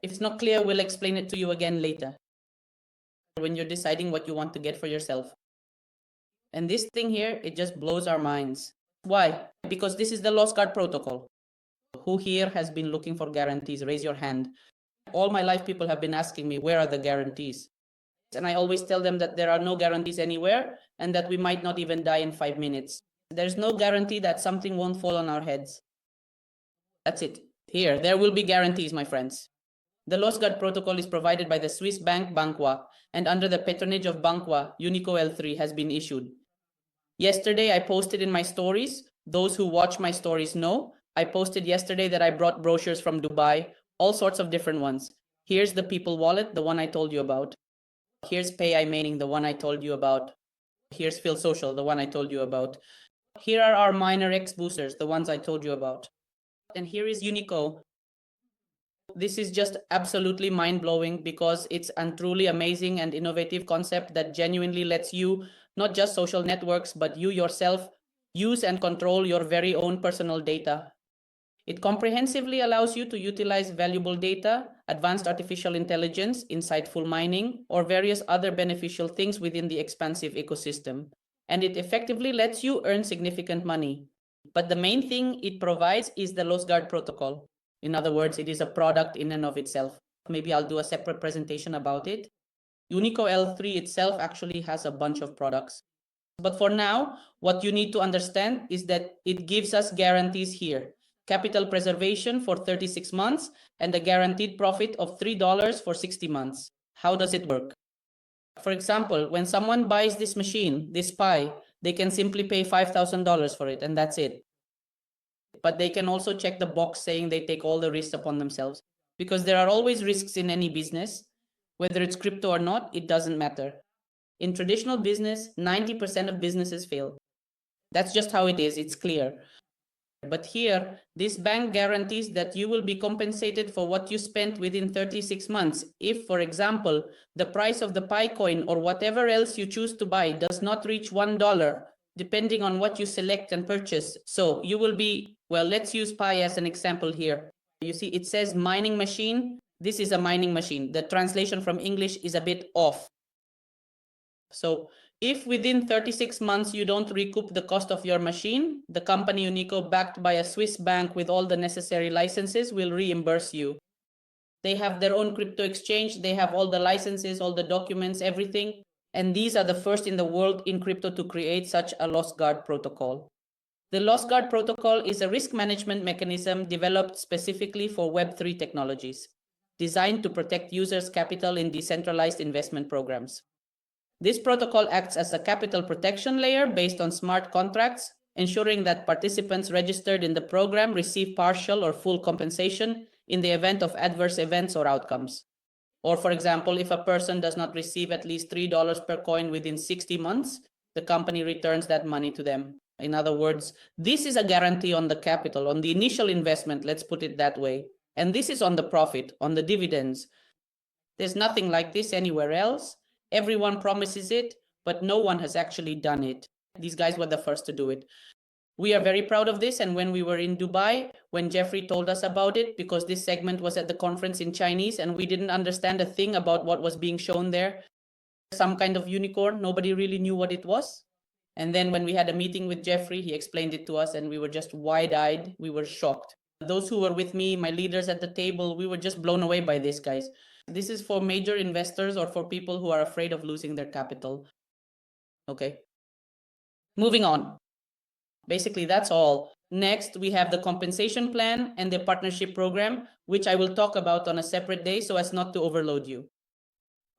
If it's not clear, we'll explain it to you again later, when you're deciding what you want to get for yourself. And this thing here, it just blows our minds. Why? Because this is the Lost Guard protocol. Who here has been looking for guarantees? Raise your hand. All my life, people have been asking me, where are the guarantees? And I always tell them that there are no guarantees anywhere and that we might not even die in 5 minutes. There's no guarantee that something won't fall on our heads. That's it. Here, there will be guarantees, my friends. The Lost Guard protocol is provided by the Swiss bank Banqua, and under the patronage of Banqua, Unico L3 has been issued. Yesterday, I posted in my stories, those who watch my stories know, I posted yesterday that I brought brochures from Dubai, all sorts of different ones. Here's the People Wallet, the one I told you about. Here's Pay Mining, the one I told you about. Here's Phil Social, the one I told you about. Here are our MinerX boosters, the ones I told you about. And here is Unico. This is just absolutely mind-blowing because it's a truly amazing and innovative concept that genuinely lets you, not just social networks, but you yourself, use and control your very own personal data. It comprehensively allows you to utilize valuable data, advanced artificial intelligence, insightful mining, or various other beneficial things within the expansive ecosystem. And it effectively lets you earn significant money. But the main thing it provides is the Lost Guard protocol. In other words, it is a product in and of itself. Maybe I'll do a separate presentation about it. Unico L3 itself actually has a bunch of products. But for now, what you need to understand is that it gives us guarantees here. Capital preservation for 36 months and a guaranteed profit of $3 for 60 months. How does it work? For example, when someone buys this machine, this Pi, they can simply pay $5,000 for it and that's it. But they can also check the box saying they take all the risks upon themselves, because there are always risks in any business. Whether it's crypto or not, it doesn't matter. In traditional business, 90% of businesses fail. That's just how it is, it's clear. But here, this bank guarantees that you will be compensated for what you spent within 36 months. If, for example, the price of the Pi coin or whatever else you choose to buy does not reach $1, depending on what you select and purchase. So you will be, well, let's use Pi as an example here. You see, it says mining machine. This is a mining machine. The translation from English is a bit off. So if within 36 months you don't recoup the cost of your machine, the company Unico, backed by a Swiss bank with all the necessary licenses, will reimburse you. They have their own crypto exchange. They have all the licenses, all the documents, everything. And these are the first in the world in crypto to create such a Lost Guard protocol. The Lost Guard protocol is a risk management mechanism developed specifically for Web3 technologies. designed to protect users' capital in decentralized investment programs. This protocol acts as a capital protection layer based on smart contracts, ensuring that participants registered in the program receive partial or full compensation in the event of adverse events or outcomes. Or, for example, if a person does not receive at least $3 per coin within 60 months, the company returns that money to them. In other words, this is a guarantee on the capital, on the initial investment, let's put it that way. And this is on the profit, on the dividends. There's nothing like this anywhere else. Everyone promises it, but no one has actually done it. These guys were the first to do it. We are very proud of this. And when we were in Dubai, when Jeffrey told us about it, because this segment was at the conference in Chinese and we didn't understand a thing about what was being shown there, some kind of unicorn, nobody really knew what it was. And then when we had a meeting with Jeffrey, he explained it to us and we were just wide-eyed. We were shocked. Those who were with me, my leaders at the table, we were just blown away by this, guys. This is for major investors or for people who are afraid of losing their capital. Okay. Moving on. Basically, that's all. Next, we have the compensation plan and the partnership program, which I will talk about on a separate day so as not to overload you.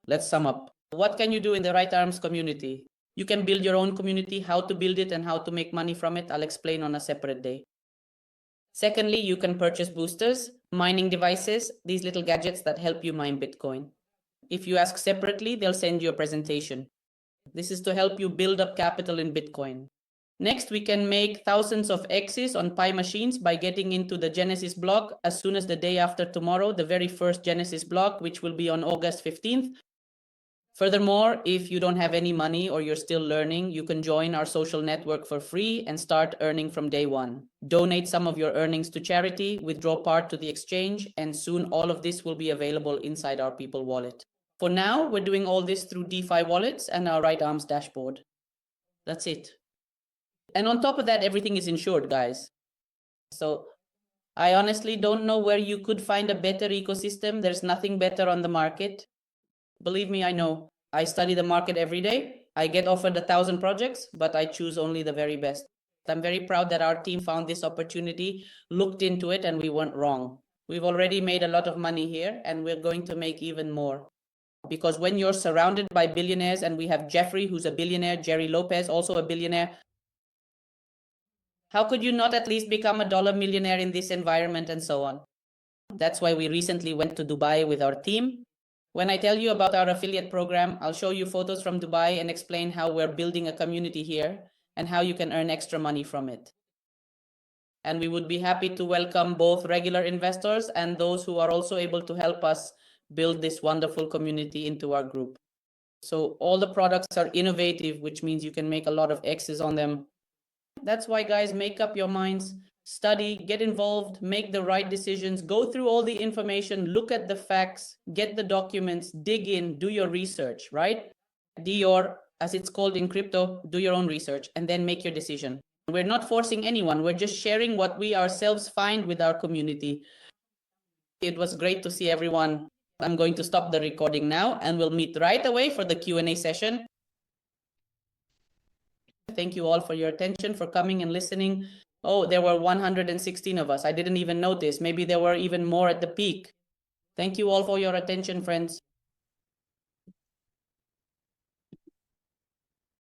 Let's sum up. What can you do in the Right Arms community? You can build your own community, how to build it and how to make money from it. I'll explain on a separate day. Secondly, you can purchase boosters, mining devices, these little gadgets that help you mine Bitcoin. If you ask separately, they'll send you a presentation. This is to help you build up capital in Bitcoin. Next, we can make thousands of X's on Pi machines by getting into the Genesis block as soon as the day after tomorrow, the very first Genesis block, which will be on August 15th. Furthermore, if you don't have any money or you're still learning, you can join our social network for free and start earning from day one. Donate some of your earnings to charity, withdraw part to the exchange, and soon all of this will be available inside our People wallet. For now, we're doing all this through DeFi wallets and our Right Arms dashboard. That's it. And on top of that, everything is insured, guys. So I honestly don't know where you could find a better ecosystem. There's nothing better on the market. Believe me, I know. I study the market every day. I get offered 1,000 projects, but I choose only the very best. I'm very proud that our team found this opportunity, looked into it, and we weren't wrong. We've already made a lot of money here, and we're going to make even more. Because when you're surrounded by billionaires, and we have Jeffrey, who's a billionaire, Jerry Lopez, also a billionaire, how could you not at least become a dollar millionaire in this environment and so on? That's why we recently went to Dubai with our team. When I tell you about our affiliate program, I'll show you photos from Dubai and explain how we're building a community here and how you can earn extra money from it. And we would be happy to welcome both regular investors and those who are also able to help us build this wonderful community into our group. So all the products are innovative, which means you can make a lot of X's on them. That's why, guys, make up your minds, study, get involved, make the right decisions, go through all the information, look at the facts, get the documents, dig in, do your research, right? Do your, as it's called in crypto, do your own research and then make your decision. We're not forcing anyone. We're just sharing what we ourselves find with our community. It was great to see everyone. I'm going to stop the recording now and we'll meet right away for the Q&A session. Thank you all for your attention, for coming and listening. Oh, there were 116 of us. I didn't even notice. Maybe there were even more at the peak. Thank you all for your attention, friends.